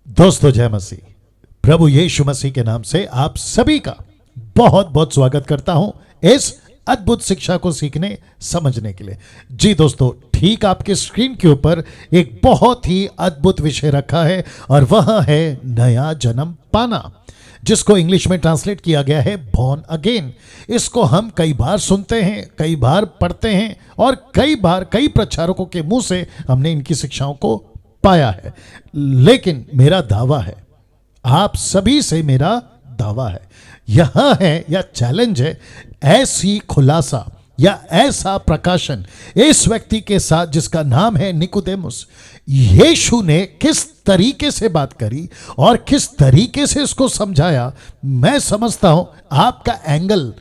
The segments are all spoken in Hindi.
दोस्तों जय मसीह। प्रभु यीशु मसीह के नाम से आप सभी का बहुत बहुत स्वागत करता हूं इस अद्भुत शिक्षा को सीखने समझने के लिए। जी दोस्तों, ठीक आपके स्क्रीन के ऊपर एक बहुत ही अद्भुत विषय रखा है और वह है नया जन्म पाना, जिसको इंग्लिश में ट्रांसलेट किया गया है बॉर्न अगेन। इसको हम कई बार सुनते हैं, कई बार पढ़ते हैं और कई बार कई प्रचारकों के मुंह से हमने इनकी शिक्षाओं को पाया है। लेकिन मेरा दावा है, आप सभी से मेरा दावा है, यह है या चैलेंज है, ऐसी खुलासा या ऐसा प्रकाशन इस व्यक्ति के साथ जिसका नाम है निकोदेमुस। यीशु ने किस तरीके से बात करी और किस तरीके से इसको समझाया, मैं समझता हूं आपका एंगल,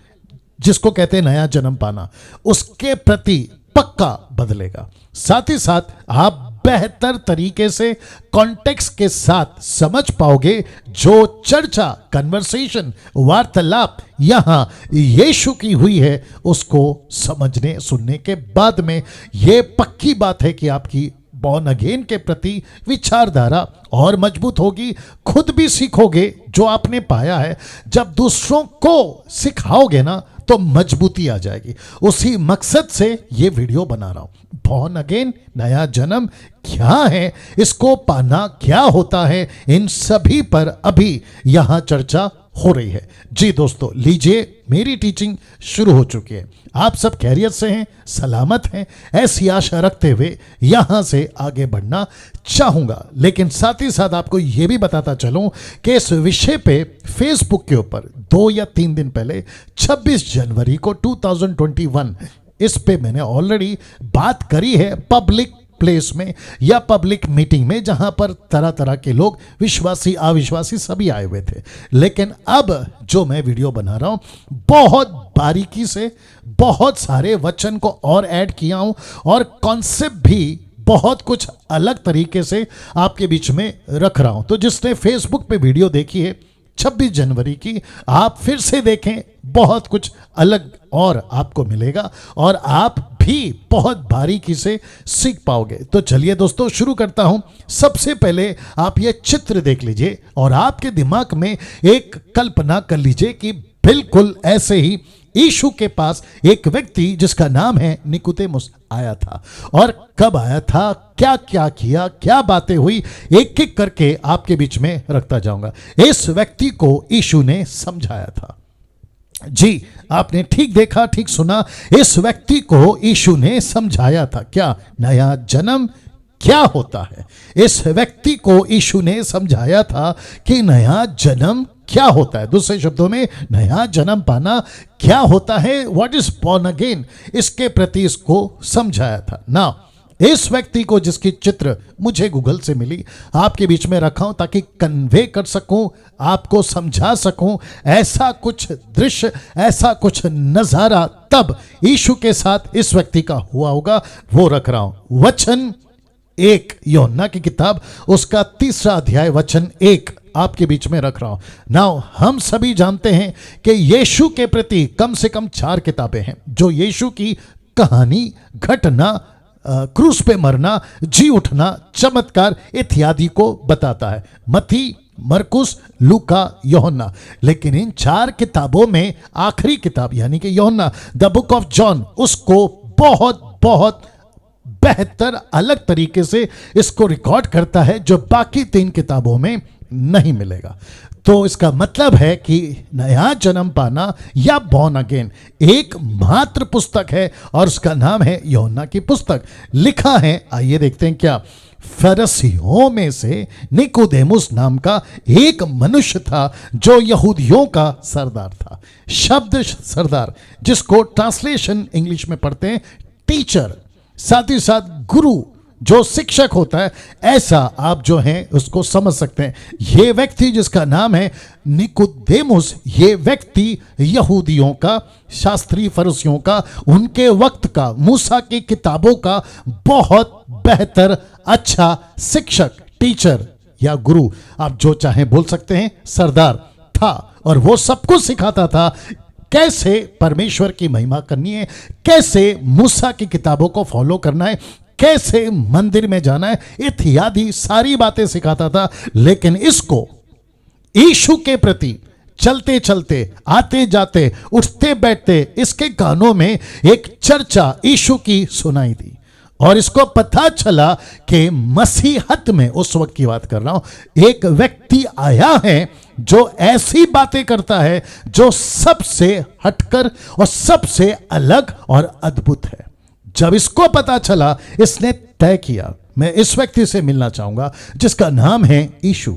जिसको कहते हैं नया जन्म पाना, उसके प्रति पक्का बदलेगा। साथ ही साथ आप बेहतर तरीके से कॉन्टेक्स्ट के साथ समझ पाओगे जो चर्चा, कन्वर्सेशन, वार्तालाप यहां यीशु की हुई है, उसको समझने सुनने के बाद में यह पक्की बात है कि आपकी बॉर्न अगेन के प्रति विचारधारा और मजबूत होगी। खुद भी सीखोगे जो आपने पाया है, जब दूसरों को सिखाओगे ना तो मजबूती आ जाएगी। उसी मकसद से ये वीडियो बना रहा हूं। बॉर्न अगेन, नया जन्म क्या है, इसको पाना क्या होता है, इन सभी पर अभी यहां चर्चा हो रही है। जी दोस्तों, लीजिए, मेरी टीचिंग शुरू हो चुकी है। आप सब खैरियत से हैं, सलामत हैं, ऐसी आशा रखते हुए यहां से आगे बढ़ना चाहूंगा। लेकिन साथ ही साथ आपको यह भी बताता चलूं कि इस विषय पे फेसबुक के ऊपर 2 या 3 दिन पहले 26 जनवरी को 2021 इस पे मैंने ऑलरेडी बात करी है, पब्लिक प्लेस में या पब्लिक मीटिंग में, जहां पर तरह तरह के लोग, विश्वासी अविश्वासी सभी आए हुए थे। लेकिन अब जो मैं वीडियो बना रहा हूं, बहुत बारीकी से बहुत सारे वचन को और ऐड किया हूं और कॉन्सेप्ट भी बहुत कुछ अलग तरीके से आपके बीच में रख रहा हूं। तो जिसने फेसबुक पे वीडियो देखी है 26 जनवरी की, आप फिर से देखें, बहुत कुछ अलग और आपको मिलेगा और आप भी बहुत बारीकी से सीख पाओगे। तो चलिए दोस्तों, शुरू करता हूं। सबसे पहले आप ये चित्र देख लीजिए और आपके दिमाग में एक कल्पना कर लीजिए कि बिल्कुल ऐसे ही यीशु के पास एक व्यक्ति जिसका नाम है निकोदेमुस आया था। और कब आया था, क्या क्या किया, क्या बातें हुई, एक एक करके आपके बीच में रखता जाऊंगा। इस व्यक्ति को यीशु ने समझाया था। जी, आपने ठीक देखा, ठीक सुना, इस व्यक्ति को यीशु ने समझाया था। क्या? नया जन्म क्या होता है। इस व्यक्ति को यीशु ने समझाया था कि नया जन्म क्या होता है। दूसरे शब्दों में, नया जन्म पाना क्या होता है, व्हाट इज बॉर्न अगेन, इसके प्रति इसको समझाया था ना। इस व्यक्ति को, जिसकी चित्र मुझे गूगल से मिली, आपके बीच में रखा हूं ताकि कन्वे कर सकूं, आपको समझा सकूं। ऐसा कुछ दृश्य, ऐसा कुछ नजारा तब यीशु के साथ इस व्यक्ति का हुआ होगा, वो रख रहा हूं। वचन 1, यूहन्ना की किताब, उसका 3रा अध्याय वचन 1 आपके बीच में रख रहा हूं। नाउ, हम सभी जानते हैं कि यीशु के प्रति कम से कम 4 किताबें हैं जो यीशु की कहानी, घटना, क्रूस पे मरना, जी उठना, चमत्कार इत्यादि को बताता है। मत्ती, मरकुस, लूका, यूहन्ना। लेकिन इन 4 किताबों में आखिरी किताब यानी कि यूहन्ना, द बुक ऑफ जॉन, उसको बहुत बहुत बेहतर अलग तरीके से इसको रिकॉर्ड करता है, जो बाकी 3 किताबों में नहीं मिलेगा। तो इसका मतलब है कि नया जन्म पाना या बॉर्न अगेन एक मात्र पुस्तक है और उसका नाम है यूहन्ना की पुस्तक। लिखा है, आइए देखते हैं क्या। फरीसियों में से निकोदेमुस नाम का एक मनुष्य था जो यहूदियों का सरदार था। शब्द सरदार, जिसको ट्रांसलेशन इंग्लिश में पढ़ते हैं टीचर, साथ ही साथ गुरु, जो शिक्षक होता है, ऐसा आप जो हैं उसको समझ सकते हैं। ये व्यक्ति जिसका नाम है निकोदेमुस, ये व्यक्ति यहूदियों का, शास्त्री फरीसियों का, उनके वक्त का, मूसा की किताबों का बहुत बेहतर अच्छा शिक्षक, टीचर या गुरु, आप जो चाहे बोल सकते हैं, सरदार था। और वो सबको सिखाता था कैसे परमेश्वर की महिमा करनी है, कैसे मूसा की किताबों को फॉलो करना है, कैसे मंदिर में जाना है, इत्यादि सारी बातें सिखाता था। लेकिन इसको यीशु के प्रति चलते चलते, आते जाते, उठते बैठते, इसके कानों में एक चर्चा यीशु की सुनाई दी और इसको पता चला कि मसीहत में, उस वक्त की बात कर रहा हूं, एक व्यक्ति आया है जो ऐसी बातें करता है जो सबसे हटकर और सबसे अलग और अद्भुत है। जब इसको पता चला, इसने तय किया मैं इस व्यक्ति से मिलना चाहूंगा जिसका नाम है यीशु,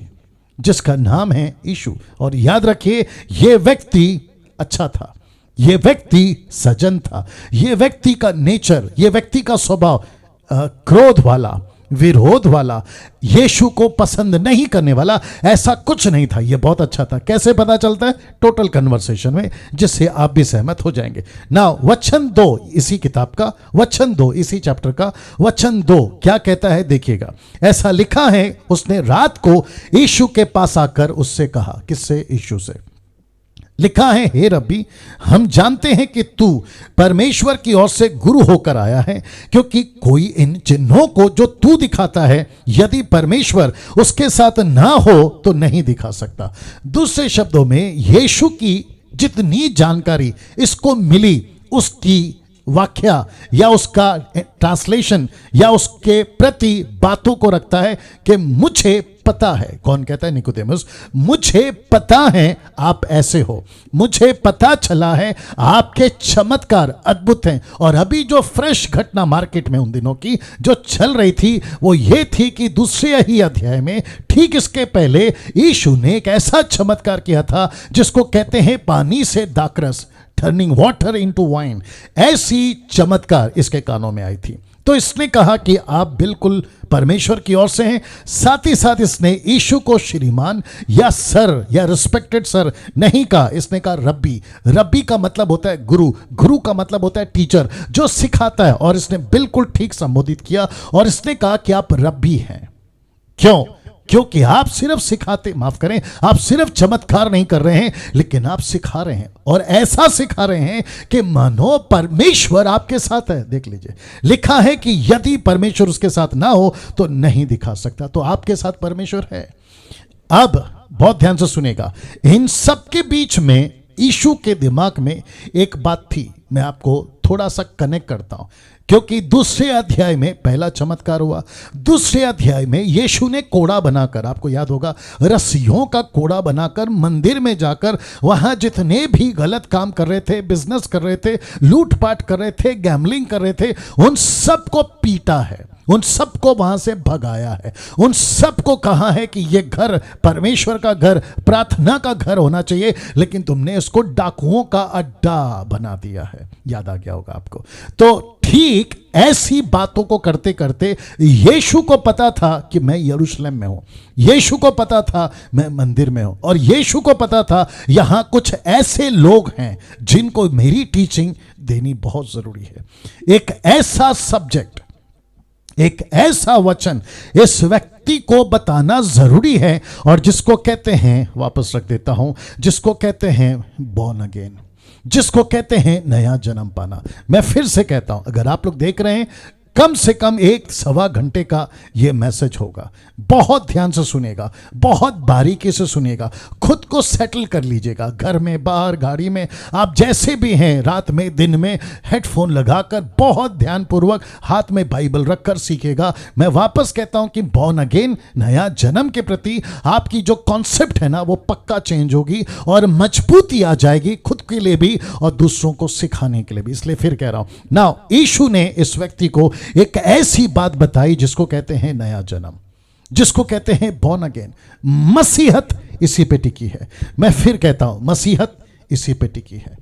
जिसका नाम है यीशु। और याद रखिए, यह व्यक्ति अच्छा था, यह व्यक्ति सज्जन था, यह व्यक्ति का नेचर, यह व्यक्ति का स्वभाव क्रोध वाला, विरोध वाला, यीशु को पसंद नहीं करने वाला, ऐसा कुछ नहीं था। यह बहुत अच्छा था। कैसे पता चलता है? टोटल कन्वर्सेशन में, जिससे आप भी सहमत हो जाएंगे। नाउ वचन 2 इसी किताब का, वचन 2 इसी चैप्टर का, वचन 2 क्या कहता है देखिएगा। ऐसा लिखा है, उसने रात को यीशु के पास आकर उससे कहा, किससे? यीशु से। लिखा है, हे रब्बी, हम जानते हैं कि तू परमेश्वर की ओर से गुरु होकर आया है, क्योंकि कोई इन चिन्हों को जो तू दिखाता है, यदि परमेश्वर उसके साथ ना हो तो नहीं दिखा सकता। दूसरे शब्दों में, यीशु की जितनी जानकारी इसको मिली, उसकी व्याख्या या उसका ट्रांसलेशन या उसके प्रति बातों को रखता है कि मुझे पता है। कौन कहता है? निकोदेमुस। मुझे पता है आप ऐसे हो, मुझे पता चला है आपके चमत्कार अद्भुत हैं। और अभी जो फ्रेश घटना मार्केट में उन दिनों की जो चल रही थी, वो ये थी कि दूसरे ही अध्याय में, ठीक इसके पहले, यीशु ने एक ऐसा चमत्कार किया था जिसको कहते हैं पानी से दाखरस, टर्निंग वाटर इनटू वाइन। ऐसी चमत्कार इसके कानों में आई थी। तो इसने कहा कि आप बिल्कुल परमेश्वर की ओर से हैं। साथ ही साथ इसने यीशु को श्रीमान या सर या रिस्पेक्टेड सर नहीं कहा, इसने कहा रब्बी। रब्बी का मतलब होता है गुरु, गुरु का मतलब होता है टीचर, जो सिखाता है। और इसने बिल्कुल ठीक संबोधित किया और इसने कहा कि आप रब्बी हैं। क्यों? क्योंकि आप सिर्फ सिखाते, माफ करें, आप सिर्फ चमत्कार नहीं कर रहे हैं, लेकिन आप सिखा रहे हैं। और ऐसा सिखा रहे हैं कि मानो परमेश्वर आपके साथ है। देख लीजिए, लिखा है कि यदि परमेश्वर उसके साथ ना हो तो नहीं दिखा सकता। तो आपके साथ परमेश्वर है। अब बहुत ध्यान से सुनेगा, इन सब के बीच में यीशु के दिमाग में एक बात थी। मैं आपको थोड़ा सा कनेक्ट करता हूं, क्योंकि दूसरे अध्याय में पहला चमत्कार हुआ। दूसरे अध्याय में यीशु ने कोड़ा बनाकर, आपको याद होगा, रस्सियों का कोड़ा बनाकर मंदिर में जाकर वहां जितने भी गलत काम कर रहे थे, बिजनेस कर रहे थे, लूटपाट कर रहे थे, गैम्बलिंग कर रहे थे, उन सबको पीटा है, उन सबको वहां से भगाया है, उन सबको कहा है कि यह घर परमेश्वर का घर, प्रार्थना का घर होना चाहिए, लेकिन तुमने इसको डाकुओं का अड्डा बना दिया है। याद आ गया होगा आपको। तो ठीक ऐसी बातों को करते करते यीशु को पता था कि मैं यरूशलेम में हूं, यीशु को पता था मैं मंदिर में हूं, और यीशु को पता था यहां कुछ ऐसे लोग हैं जिनको मेरी टीचिंग देनी बहुत जरूरी है। एक ऐसा सब्जेक्ट, एक ऐसा वचन इस व्यक्ति को बताना जरूरी है, और जिसको कहते हैं, वापस रख देता हूं, जिसको कहते हैं बॉर्न अगेन, जिसको कहते हैं नया जन्म पाना। मैं फिर से कहता हूं, अगर आप लोग देख रहे हैं, कम से कम 1-1.25 घंटे का यह मैसेज होगा। बहुत ध्यान से सुनेगा, बहुत बारीकी से सुनेगा, खुद को सेटल कर लीजिएगा, घर में, बाहर, गाड़ी में, आप जैसे भी हैं, रात में, दिन में, हेडफोन लगाकर बहुत ध्यानपूर्वक हाथ में बाइबल रखकर सीखेगा। मैं वापस कहता हूं कि बॉर्न अगेन, नया जन्म के प्रति आपकी जो कॉन्सेप्ट है ना, वो पक्का चेंज होगी और मजबूती आ जाएगी, खुद के लिए भी और दूसरों को सिखाने के लिए भी। इसलिए फिर कह रहा हूं, नाउ यीशु ने इस व्यक्ति को एक ऐसी बात बताई जिसको कहते हैं नया जन्म, जिसको कहते हैं बॉर्न अगेन। मसीहत इसी पे टिकी है। मैं फिर कहता हूं, मसीहत इसी पे टिकी है।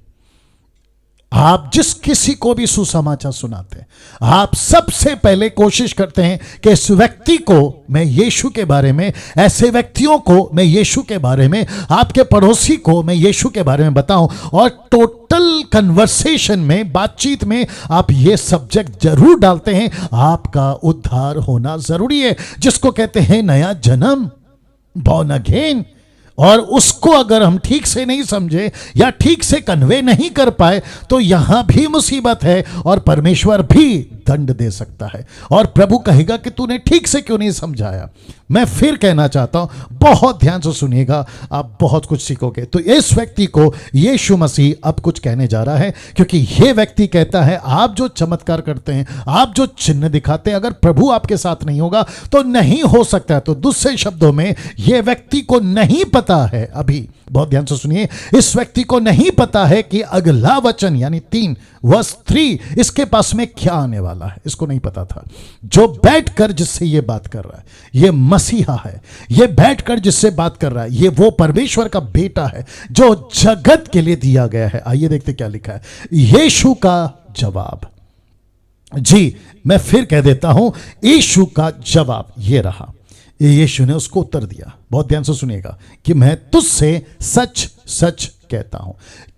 आप जिस किसी को भी सुसमाचार सुनाते हैं, आप सबसे पहले कोशिश करते हैं कि इस व्यक्ति को मैं यीशु के बारे में, ऐसे व्यक्तियों को मैं यीशु के बारे में, आपके पड़ोसी को मैं यीशु के बारे में बताऊं। और टोटल कन्वर्सेशन में, बातचीत में आप ये सब्जेक्ट जरूर डालते हैं, आपका उद्धार होना जरूरी है, जिसको कहते हैं नया जन्म, बॉर्न अगेन। और उसको अगर हम ठीक से नहीं समझे या ठीक से कन्वे नहीं कर पाए तो यहां भी मुसीबत है, और परमेश्वर भी दंड दे सकता है। और प्रभु कहेगा कि तूने ठीक से क्यों नहीं समझाया। मैं फिर कहना चाहता हूं, बहुत ध्यान से सुनिएगा, आप बहुत कुछ सीखोगे। तो इस व्यक्ति को यीशु मसीह अब कुछ कहने जा रहा है, क्योंकि यह व्यक्ति कहता है आप जो चमत्कार करते हैं, आप जो चिन्ह दिखाते हैं, अगर प्रभु आपके साथ नहीं होगा तो नहीं हो सकता। तो दूसरे शब्दों में यह व्यक्ति को नहीं पता है, अभी बहुत ध्यान से सुनिए, इस व्यक्ति को नहीं पता है कि अगला वचन यानी 3:3 इसके पास में क्या आने वाला है। इसको नहीं पता था। जो बैठकर जिससे ये बात कर रहा है, ये मसीहा है। ये बैठकर जिससे बात कर रहा है, ये वो परमेश्वर का बेटा है जो जगत के लिए दिया गया है। आइए देखते क्या लिखा है। यीशु का जवाब, जी मैं फिर कह देता हूं, यीशु का जवाब ये रहा। यीशु ने उसको उत्तर दिया, बहुत ध्यान से सुनिएगा, कि मैं तुझसे सच सच कहता हूं।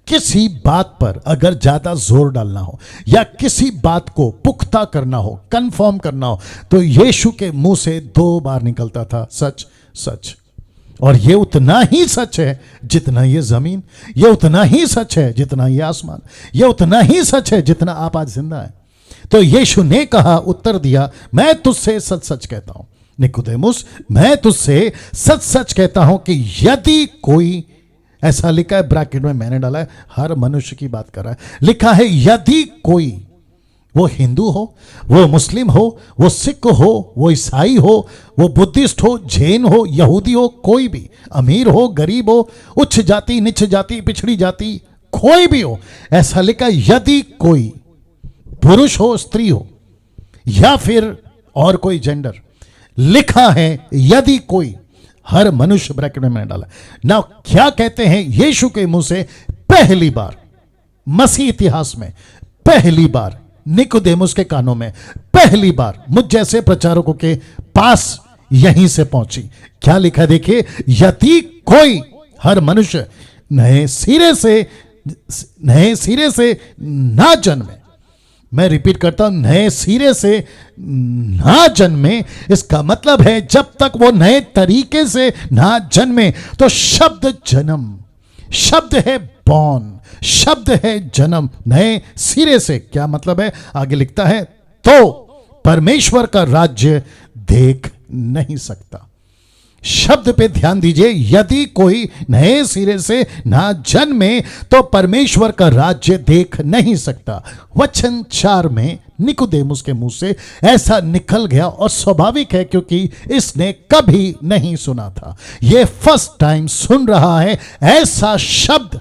किसी बात पर अगर ज्यादा जोर डालना हो या किसी बात को पुख्ता करना हो, कंफर्म करना हो, तो यीशु के मुंह से 2 बार निकलता था सच सच। और ये उतना ही सच है जितना ये जमीन, ये उतना ही सच है जितना ये आसमान, ये उतना ही सच है जितना आप आज जिंदा है। तो यीशु ने कहा, उत्तर दिया, मैं तुझसे सच सच कहता हूं निकोदेमुस, मैं तुझसे सच सच कहता हूं कि यदि कोई, ऐसा लिखा है ब्रैकेट में मैंने डाला है, हर मनुष्य की बात कर रहा है, लिखा है यदि कोई, वो हिंदू हो, वो मुस्लिम हो, वो सिख हो, वो ईसाई हो, वो बुद्धिस्ट हो, जैन हो, यहूदी हो, कोई भी, अमीर हो, गरीब हो, उच्च जाति, नीच जाति, पिछड़ी जाति, कोई भी हो, ऐसा लिखा है यदि कोई, पुरुष हो, स्त्री हो, या फिर और कोई जेंडर, लिखा है यदि कोई, हर मनुष्य ब्रैकेट में मैंने डाला। ना क्या कहते हैं यीशु के मुंह से पहली बार मसीह इतिहास में, पहली बार निकोदेमुस के कानों में, पहली बार मुझ जैसे प्रचारकों के पास यहीं से पहुंची। क्या लिखा देखिए, यदि कोई, हर मनुष्य नए सिरे से ना जन्मे। मैं रिपीट करता हूं, नए सिरे से ना जन्मे, इसका मतलब है जब तक वो नए तरीके से ना जन्मे, तो शब्द जन्म, शब्द है बॉर्न, शब्द है जन्म, नए सिरे से। क्या मतलब है, आगे लिखता है, तो परमेश्वर का राज्य देख नहीं सकता। शब्द पे ध्यान दीजिए, यदि कोई नए सिरे से ना जन्मे तो परमेश्वर का राज्य देख नहीं सकता। वचन 4 में निकोदेमुस के मुंह से ऐसा निकल गया, और स्वाभाविक है क्योंकि इसने कभी नहीं सुना था। यह फर्स्ट टाइम सुन रहा है ऐसा शब्द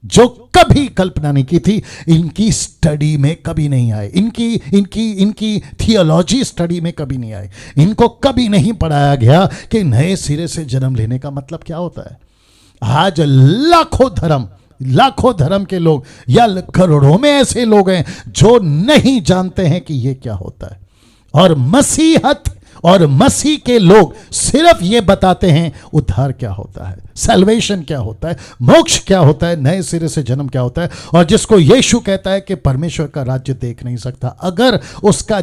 जो कभी कल्पना नहीं की थी, इनकी स्टडी में कभी नहीं आए, इनकी थियोलॉजी स्टडी में कभी नहीं आए, इनको कभी नहीं पढ़ाया गया कि नए सिरे से जन्म लेने का मतलब क्या होता है। आज लाखों धर्म के लोग या करोड़ों में ऐसे लोग हैं जो नहीं जानते हैं कि यह क्या होता है। और मसीहत और मसीह के लोग सिर्फ ये बताते हैं उद्धार क्या होता है, सैल्वेशन क्या होता है, मोक्ष क्या होता है, नए सिरे से जन्म क्या होता है। और जिसको यीशु कहता है कि परमेश्वर का राज्य देख नहीं सकता, अगर उसका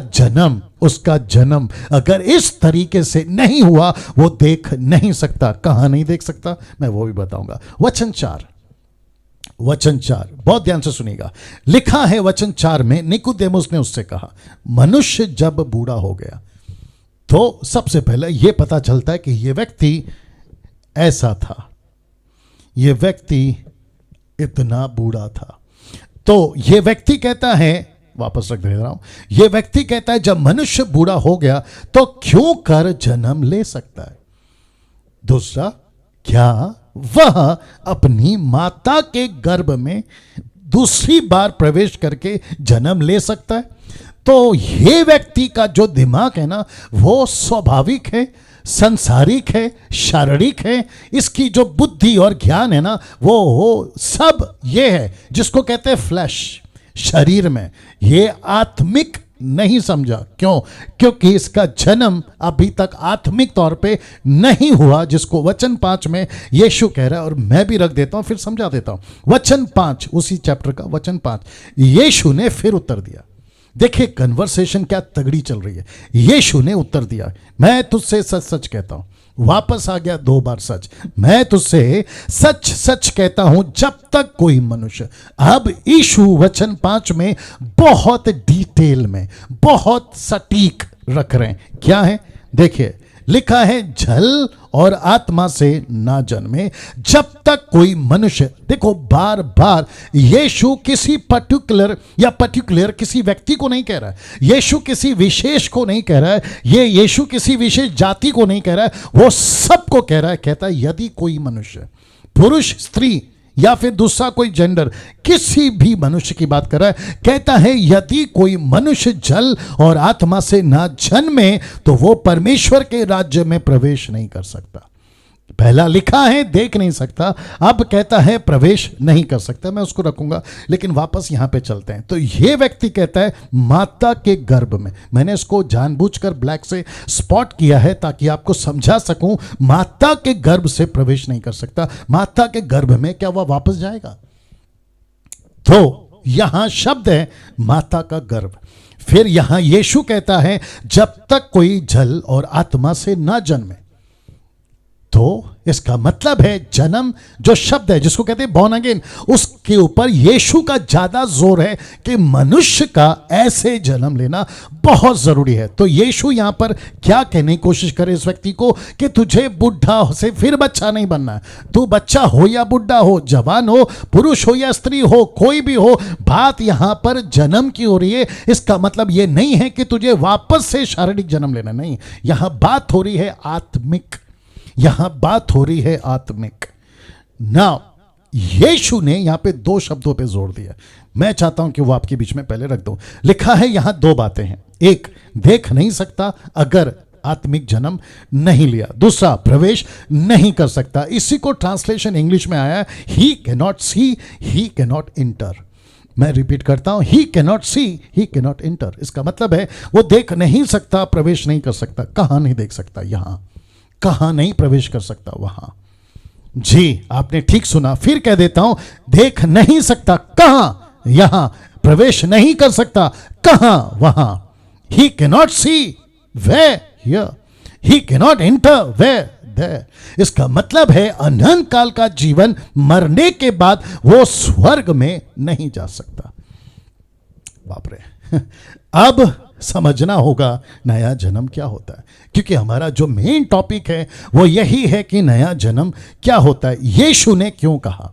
जन्म अगर इस तरीके से नहीं हुआ, वो देख नहीं सकता। कहां नहीं देख सकता, मैं वो भी बताऊंगा। वचन 4, बहुत ध्यान से सुनिएगा, लिखा है वचन 4 में, निकोदेमुस ने उससे कहा, मनुष्य जब बूढ़ा हो गया, तो सबसे पहले यह पता चलता है कि यह व्यक्ति ऐसा था, यह व्यक्ति इतना बूढ़ा था। तो यह व्यक्ति कहता है, वापस रख दे रहा हूं, यह व्यक्ति कहता है जब मनुष्य बूढ़ा हो गया तो क्यों कर जन्म ले सकता है। दूसरा, क्या वह अपनी माता के गर्भ में दूसरी बार प्रवेश करके जन्म ले सकता है। तो ये व्यक्ति का जो दिमाग है ना, वो स्वाभाविक है, संसारिक है, शारीरिक है। इसकी जो बुद्धि और ज्ञान है ना, वो सब ये है जिसको कहते हैं फ्लैश, शरीर में। ये आत्मिक नहीं समझा। क्यों? क्योंकि इसका जन्म अभी तक आत्मिक तौर पे नहीं हुआ, जिसको वचन 5 में यीशु कह रहा है। और मैं भी रख देता हूं, फिर समझा देता हूं। वचन 5, उसी चैप्टर का वचन 5, यीशु ने फिर उत्तर दिया। देखिए कन्वर्सेशन क्या तगड़ी चल रही है। यीशु ने उत्तर दिया, मैं तुझसे सच सच कहता हूं, वापस आ गया 2 बार सच। मैं तुझसे सच सच कहता हूं जब तक कोई मनुष्य। अब यीशु वचन 5 में बहुत डिटेल में, बहुत सटीक रख रहे हैं। क्या है देखिए, लिखा है जल और आत्मा से ना जन्मे जब तक कोई मनुष्य। देखो बार बार यीशु किसी पर्टिकुलर किसी व्यक्ति को नहीं कह रहा है, यीशु किसी विशेष को नहीं कह रहा है, ये यीशु किसी विशेष जाति को नहीं कह रहा है, वो सबको कह रहा है। कहता है यदि कोई मनुष्य, पुरुष स्त्री या फिर दूसरा कोई जेंडर, किसी भी मनुष्य की बात कर रहा है, कहता है यदि कोई मनुष्य जल और आत्मा से ना जन्मे तो वो परमेश्वर के राज्य में प्रवेश नहीं कर सकता। पहला लिखा है देख नहीं सकता, अब कहता है प्रवेश नहीं कर सकता। मैं उसको रखूंगा, लेकिन वापस यहां पे चलते हैं। तो ये व्यक्ति कहता है माता के गर्भ में। मैंने इसको जानबूझकर ब्लैक से स्पॉट किया है ताकि आपको समझा सकूं। माता के गर्भ से प्रवेश नहीं कर सकता। माता के गर्भ में क्या वह वापस जाएगा? तो यहां शब्द है माता का गर्भ। फिर यहां यीशु कहता है जब तक कोई जल और आत्मा से ना जन्मे। तो इसका मतलब है जन्म जो शब्द है जिसको कहते हैं बॉर्न अगेन, उसके ऊपर यीशु का ज्यादा जोर है कि मनुष्य का ऐसे जन्म लेना बहुत जरूरी है। तो यीशु यहां पर क्या कहने की कोशिश करे इस व्यक्ति को कि तुझे बुढ़ा से फिर बच्चा नहीं बनना है। तू बच्चा हो या बुढ़ा हो, जवान हो, पुरुष हो या स्त्री हो, कोई भी हो, बात यहां पर जन्म की हो रही है। इसका मतलब यह नहीं है कि तुझे वापस से शारीरिक जन्म लेना, नहीं, यहां बात हो रही है आत्मिक। यहां बात हो रही है आत्मिक। नाउ यीशु ने यहां पे 2 शब्दों पे जोर दिया। मैं चाहता हूं कि वो आपके बीच में पहले रख दूं। लिखा है यहां 2 बातें हैं। एक, देख नहीं सकता अगर आत्मिक जन्म नहीं लिया। दूसरा, प्रवेश नहीं कर सकता। इसी को ट्रांसलेशन इंग्लिश में आया, ही कैनॉट सी, ही कैनॉट इंटर। मैं रिपीट करता हूं, ही कैनॉट सी, ही कैनॉट इंटर। इसका मतलब है वो देख नहीं सकता, प्रवेश नहीं कर सकता। कहां नहीं देख सकता? यहां। कहां नहीं प्रवेश कर सकता? वहां। जी, आपने ठीक सुना। फिर कह देता हूं, देख नहीं सकता कहां? यहां। प्रवेश नहीं कर सकता कहां? वहां। He cannot see where? Here. He cannot enter where? There. इसका मतलब है अनंत काल का जीवन, मरने के बाद वो स्वर्ग में नहीं जा सकता। बाप रे। अब समझना होगा नया जन्म क्या होता है, क्योंकि हमारा जो मेन टॉपिक है वो यही है कि नया जन्म क्या होता है। यीशु ने क्यों कहा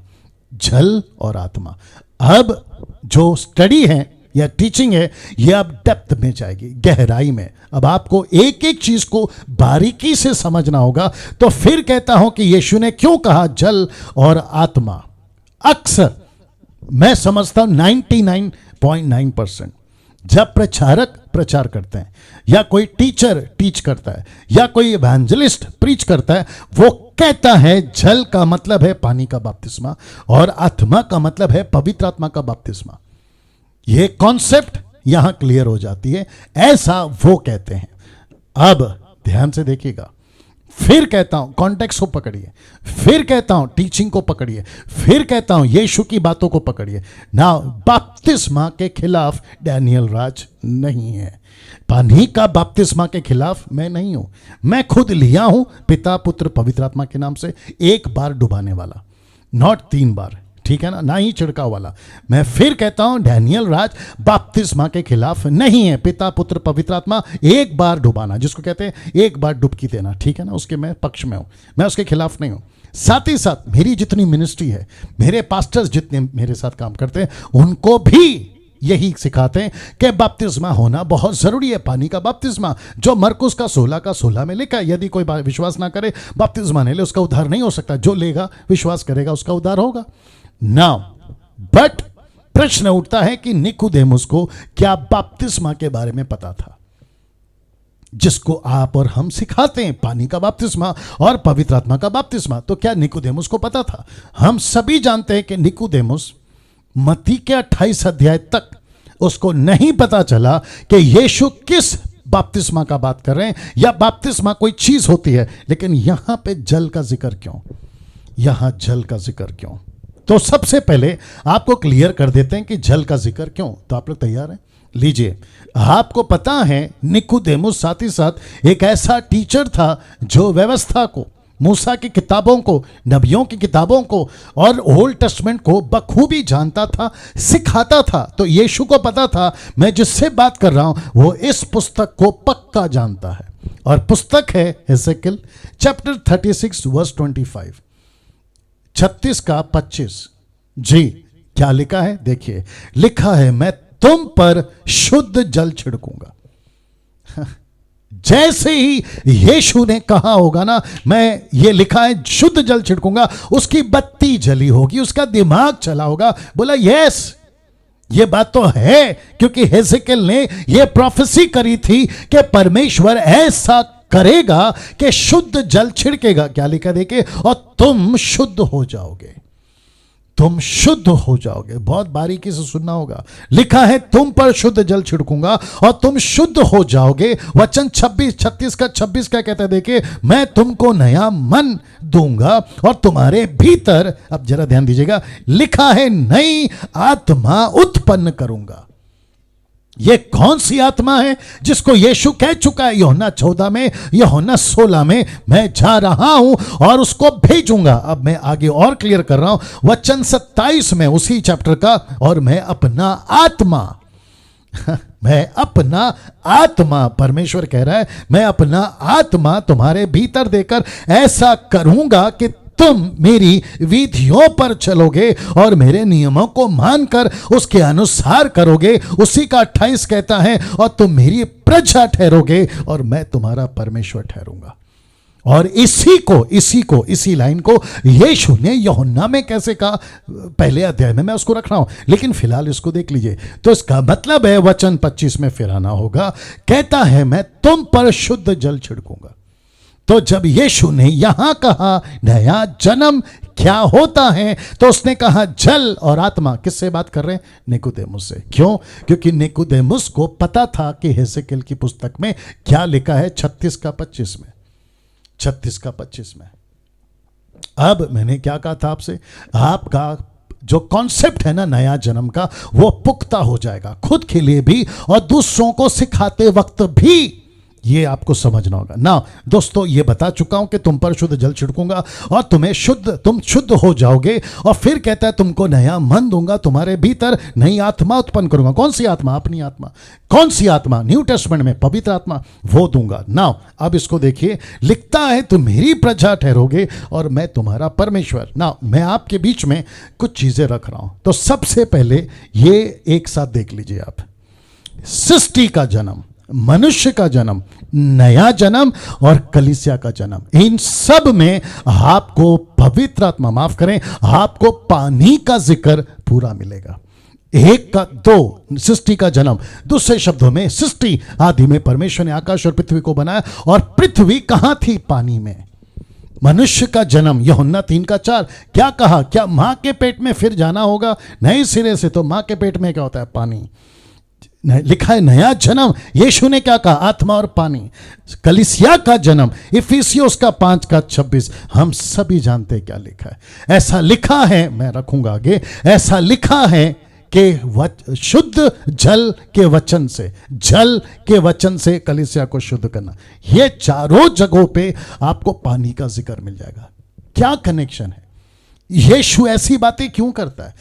जल और आत्मा। अब जो स्टडी है या टीचिंग है ये अब डेप्थ में जाएगी, गहराई में। अब आपको एक एक चीज को बारीकी से समझना होगा। तो फिर कहता हूं कि यीशु ने क्यों कहा जल और आत्मा। अक्सर मैं समझता हूं 99.9% जब प्रचारक प्रचार करते हैं या कोई टीचर टीच करता है या कोई इवेंजलिस्ट प्रीच करता है, वो कहता है जल का मतलब है पानी का बपतिस्मा और आत्मा का मतलब है पवित्र आत्मा का बपतिस्मा। ये कॉन्सेप्ट यहां क्लियर हो जाती है, ऐसा वो कहते हैं। अब ध्यान से देखिएगा, फिर कहता हूं कॉन्टेक्स्ट को पकड़िए, फिर कहता हूं टीचिंग को पकड़िए, फिर कहता हूं यीशु की बातों को पकड़िए। ना बपतिस्मा के खिलाफ डैनियल राज नहीं है, पानी का बपतिस्मा के खिलाफ मैं नहीं हूं। मैं खुद लिया हूं पिता पुत्र पवित्र आत्मा के नाम से, 1 बार डुबाने वाला, नॉट 3 बार, ठीक है ना ही छिड़काव वाला। मैं फिर कहता हूं डैनियल राज बपतिस्मा के खिलाफ नहीं है। पिता पुत्र पवित्र आत्मा 1 बार डुबाना, जिसको कहते हैं 1 बार डुबकी देना, ठीक है ना, उसके मैं पक्ष में हूं, मैं उसके खिलाफ नहीं हूं। साथ ही साथ मेरी जितनी मिनिस्ट्री है, मेरे पास्टर्स जितने मेरे साथ काम करते हैं, उनको भी यही सिखाते हैं कि बपतिस्मा होना बहुत जरूरी है। पानी का बपतिस्मा जो मरकुस का 16 में लिखा है। यदि कोई विश्वास ना करे, बपतिस्मा नहीं ले, उसका उद्धार नहीं हो सकता। जो लेगा, विश्वास करेगा, उसका उद्धार होगा। नाउ बट प्रश्न उठता है कि निकोदेमुस को क्या बपतिस्मा के बारे में पता था, जिसको आप और हम सिखाते हैं, पानी का बपतिस्मा और पवित्र आत्मा का बपतिस्मा। तो क्या निकोदेमुस को पता था? हम सभी जानते हैं कि निकोदेमुस मत्ती के 28 अध्याय तक उसको नहीं पता चला कि यीशु किस बपतिस्मा का बात कर रहे हैं या बपतिस्मा कोई चीज होती है। लेकिन यहां पे जल का जिक्र क्यों? यहां जल का जिक्र क्यों? तो सबसे पहले आपको क्लियर कर देते हैं कि जल का जिक्र क्यों। तो आप लोग तैयार हैं? लीजिए, आपको पता है निकोदेमुस साथ ही साथ एक ऐसा टीचर था जो व्यवस्था को, मूसा की किताबों को, नबियों की किताबों को और ओल्ड टेस्टमेंट को बखूबी जानता था, सिखाता था। तो यीशु को पता था मैं जिससे बात कर रहा हूं वो इस पुस्तक को पक्का जानता है, और पुस्तक है एजेकिएल चैप्टर 36 वर्स 25, 36 का 25। जी, क्या लिखा है देखिए, लिखा है मैं तुम पर शुद्ध जल छिड़कूंगा। जैसे ही यीशु ने कहा होगा ना, मैं ये लिखा है शुद्ध जल छिड़कूंगा, उसकी बत्ती जली होगी, उसका दिमाग चला होगा, बोला यस, ये बात तो है, क्योंकि हेजेकिएल ने ये प्रोफेसी करी थी कि परमेश्वर ऐसा करेगा कि शुद्ध जल छिड़केगा। क्या लिखा देखिए, और तुम शुद्ध हो जाओगे, तुम शुद्ध हो जाओगे। बहुत बारीकी से सुनना होगा, लिखा है तुम पर शुद्ध जल छिड़कूंगा और तुम शुद्ध हो जाओगे। वचन 36 का 26 क्या कहता है देखिए, मैं तुमको नया मन दूंगा और तुम्हारे भीतर, अब जरा ध्यान दीजिएगा, लिखा है नई आत्मा उत्पन्न करूंगा। ये कौन सी आत्मा है जिसको यीशु कह चुका है यूहन्ना 14 में, यूहन्ना 16 में, मैं जा रहा हूं और उसको भेजूंगा। अब मैं आगे और क्लियर कर रहा हूं, वचन 27 में उसी चैप्टर का, और मैं अपना आत्मा मैं अपना आत्मा, परमेश्वर कह रहा है, मैं अपना आत्मा तुम्हारे भीतर देकर ऐसा करूंगा कि तुम मेरी विधियों पर चलोगे और मेरे नियमों को मानकर उसके अनुसार करोगे। उसी का 28 कहता है, और तुम मेरी प्रजा ठहरोगे और मैं तुम्हारा परमेश्वर ठहरूंगा। और इसी लाइन को यीशु ने यूहन्ना में कैसे कहा, पहले अध्याय में मैं उसको रख रहा हूं, लेकिन फिलहाल इसको देख लीजिए। तो इसका मतलब है वचन 25 में फिर आना होगा, कहता है मैं तुम पर शुद्ध जल छिड़कूंगा। तो जब यीशु ने यहां कहा नया जन्म क्या होता है, तो उसने कहा जल और आत्मा, किससे बात कर रहे हैं? निकोदेमुस से। क्यों? क्योंकि निकोदेमुस को पता था कि हेजेकिएल की पुस्तक में क्या लिखा है 36 का 25 में, 36 का 25 में। अब मैंने क्या कहा था आपसे, आपका जो कॉन्सेप्ट है ना नया जन्म का, वो पुख्ता हो जाएगा खुद के लिए भी और दूसरों को सिखाते वक्त भी। ये आपको समझना होगा ना दोस्तों। ये बता चुका हूं कि तुम पर शुद्ध जल छिड़कूंगा और तुम शुद्ध हो जाओगे, और फिर कहता है तुमको नया मन दूंगा, तुम्हारे भीतर नई आत्मा उत्पन्न करूंगा। कौन सी आत्मा? अपनी आत्मा। कौन सी आत्मा? न्यू टेस्टमेंट में पवित्र आत्मा, वो दूंगा ना। अब इसको देखिए, लिखता है तुम मेरी प्रजा ठहरोगे और मैं तुम्हारा परमेश्वर। ना मैं आपके बीच में कुछ चीजें रख रहा हूं, तो सबसे पहले ये एक साथ देख लीजिए आप, सृष्टि का जन्म, मनुष्य का जन्म, नया जन्म और कलीसिया का जन्म, इन सब में आपको पवित्र आत्मा, माफ करें, आपको पानी का जिक्र पूरा मिलेगा। एक का दो, सृष्टि का जन्म, दूसरे शब्दों में सृष्टि, आदि में परमेश्वर ने आकाश और पृथ्वी को बनाया, और पृथ्वी कहां थी? पानी में। मनुष्य का जन्म, यूहन्ना 3 का 4, क्या कहा? क्या मां के पेट में फिर जाना होगा? नए सिरे से। तो मां के पेट में क्या होता है? पानी। लिखा है नया जन्म, यीशु ने क्या कहा? आत्मा और पानी। कलीसिया का जन्म, इफिसियोस का 5 का 26, हम सभी जानते हैं क्या लिखा है। ऐसा लिखा है, मैं रखूंगा आगे, ऐसा लिखा है कि शुद्ध जल के वचन से, जल के वचन से कलीसिया को शुद्ध करना। ये चारों जगहों पे आपको पानी का जिक्र मिल जाएगा। क्या कनेक्शन है? यीशु ऐसी बातें क्यों करता है?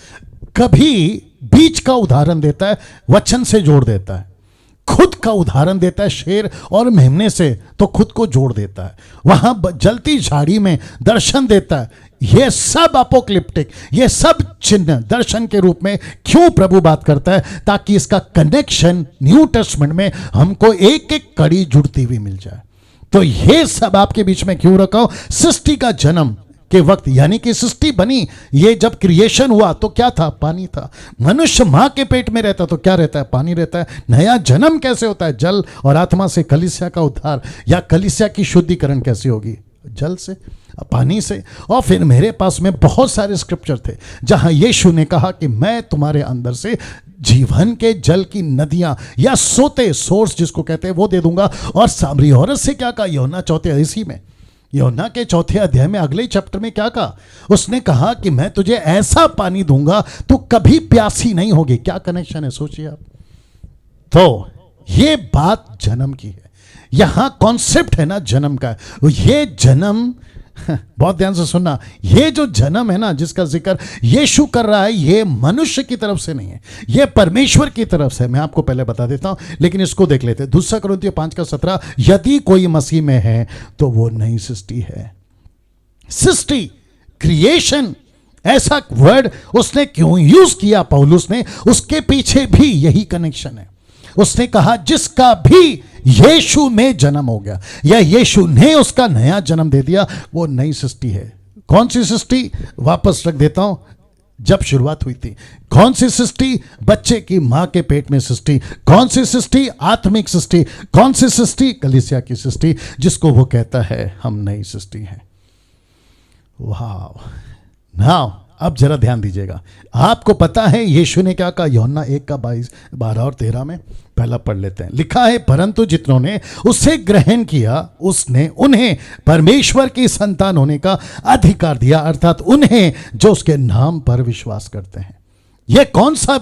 कभी बीज का उदाहरण देता है, वचन से जोड़ देता है, खुद का उदाहरण देता है शेर और मेमने से, तो खुद को जोड़ देता है, वहां जलती झाड़ी में दर्शन देता है। ये सब अपोक्लिप्टिक, ये सब चिन्ह दर्शन के रूप में क्यों प्रभु बात करता है? ताकि इसका कनेक्शन न्यू टेस्टमेंट में हमको एक एक कड़ी जुड़ती हुई मिल जाए। तो ये सब आपके बीच में क्यों रखा हूं? सृष्टि का जन्म के वक्त, यानी कि सृष्टि बनी, ये जब क्रिएशन हुआ तो क्या था? पानी था। मनुष्य मां के पेट में रहता तो क्या रहता है? पानी रहता है। नया जन्म कैसे होता है? जल और आत्मा से। कलीसिया का उद्धार या कलीसिया की शुद्धिकरण कैसे होगी? जल से, पानी से। और फिर मेरे पास में बहुत सारे स्क्रिप्चर थे जहां यीशु ने कहा कि मैं तुम्हारे अंदर से जीवन के जल की नदियां या सोते, सोर्स जिसको कहते हैं, वो दे दूंगा। और सामरी औरत से क्या कहा? यूहन्ना 4 इसी में, यूहन्ना के 4 अध्याय में अगले चैप्टर में क्या कहा? उसने कहा कि मैं तुझे ऐसा पानी दूंगा तो कभी प्यासी नहीं होगी। क्या कनेक्शन है? सोचिए आप। तो ये बात जन्म की है, यहां कॉन्सेप्ट है ना जन्म का। ये जन्म, बहुत ध्यान से सुनना, ये जो जन्म है ना जिसका जिक्र यीशु कर रहा है, ये मनुष्य की तरफ से नहीं है, ये परमेश्वर की तरफ से। मैं आपको पहले बता देता हूं, लेकिन इसको देख लेते हैं। 2 कुरिन्थियों 5:17, यदि कोई मसीह में है तो वो नई सृष्टि है। सृष्टि, क्रिएशन, ऐसा वर्ड उसने क्यों यूज किया पौलुस ने, उसके पीछे भी यही कनेक्शन है। उसने कहा जिसका भी यीशु में जन्म हो गया, या यीशु ने उसका नया जन्म दे दिया, वो नई सृष्टि है। कौन सी सृष्टि? वापस रख देता हूं, जब शुरुआत हुई थी कौन सी सृष्टि? बच्चे की मां के पेट में सृष्टि। कौन सी सृष्टि? आत्मिक सृष्टि। कौन सी सृष्टि? कलीसिया की सृष्टि, जिसको वो कहता है हम नई सृष्टि हैं। वाह! नाउ अब जरा ध्यान दीजिएगा, आपको पता है यीशु ने क्या कहा? यूहन्ना 1:22, 12 और 13 में। पहला पढ़ लेते हैं। लिखा है, परंतु जितनों ने उसे ग्रहण किया उसने उन्हें परमेश्वर की संतान होने का अधिकार दिया, अर्थात उन्हें जो उसके नाम पर विश्वास करते हैं। यह कौन सा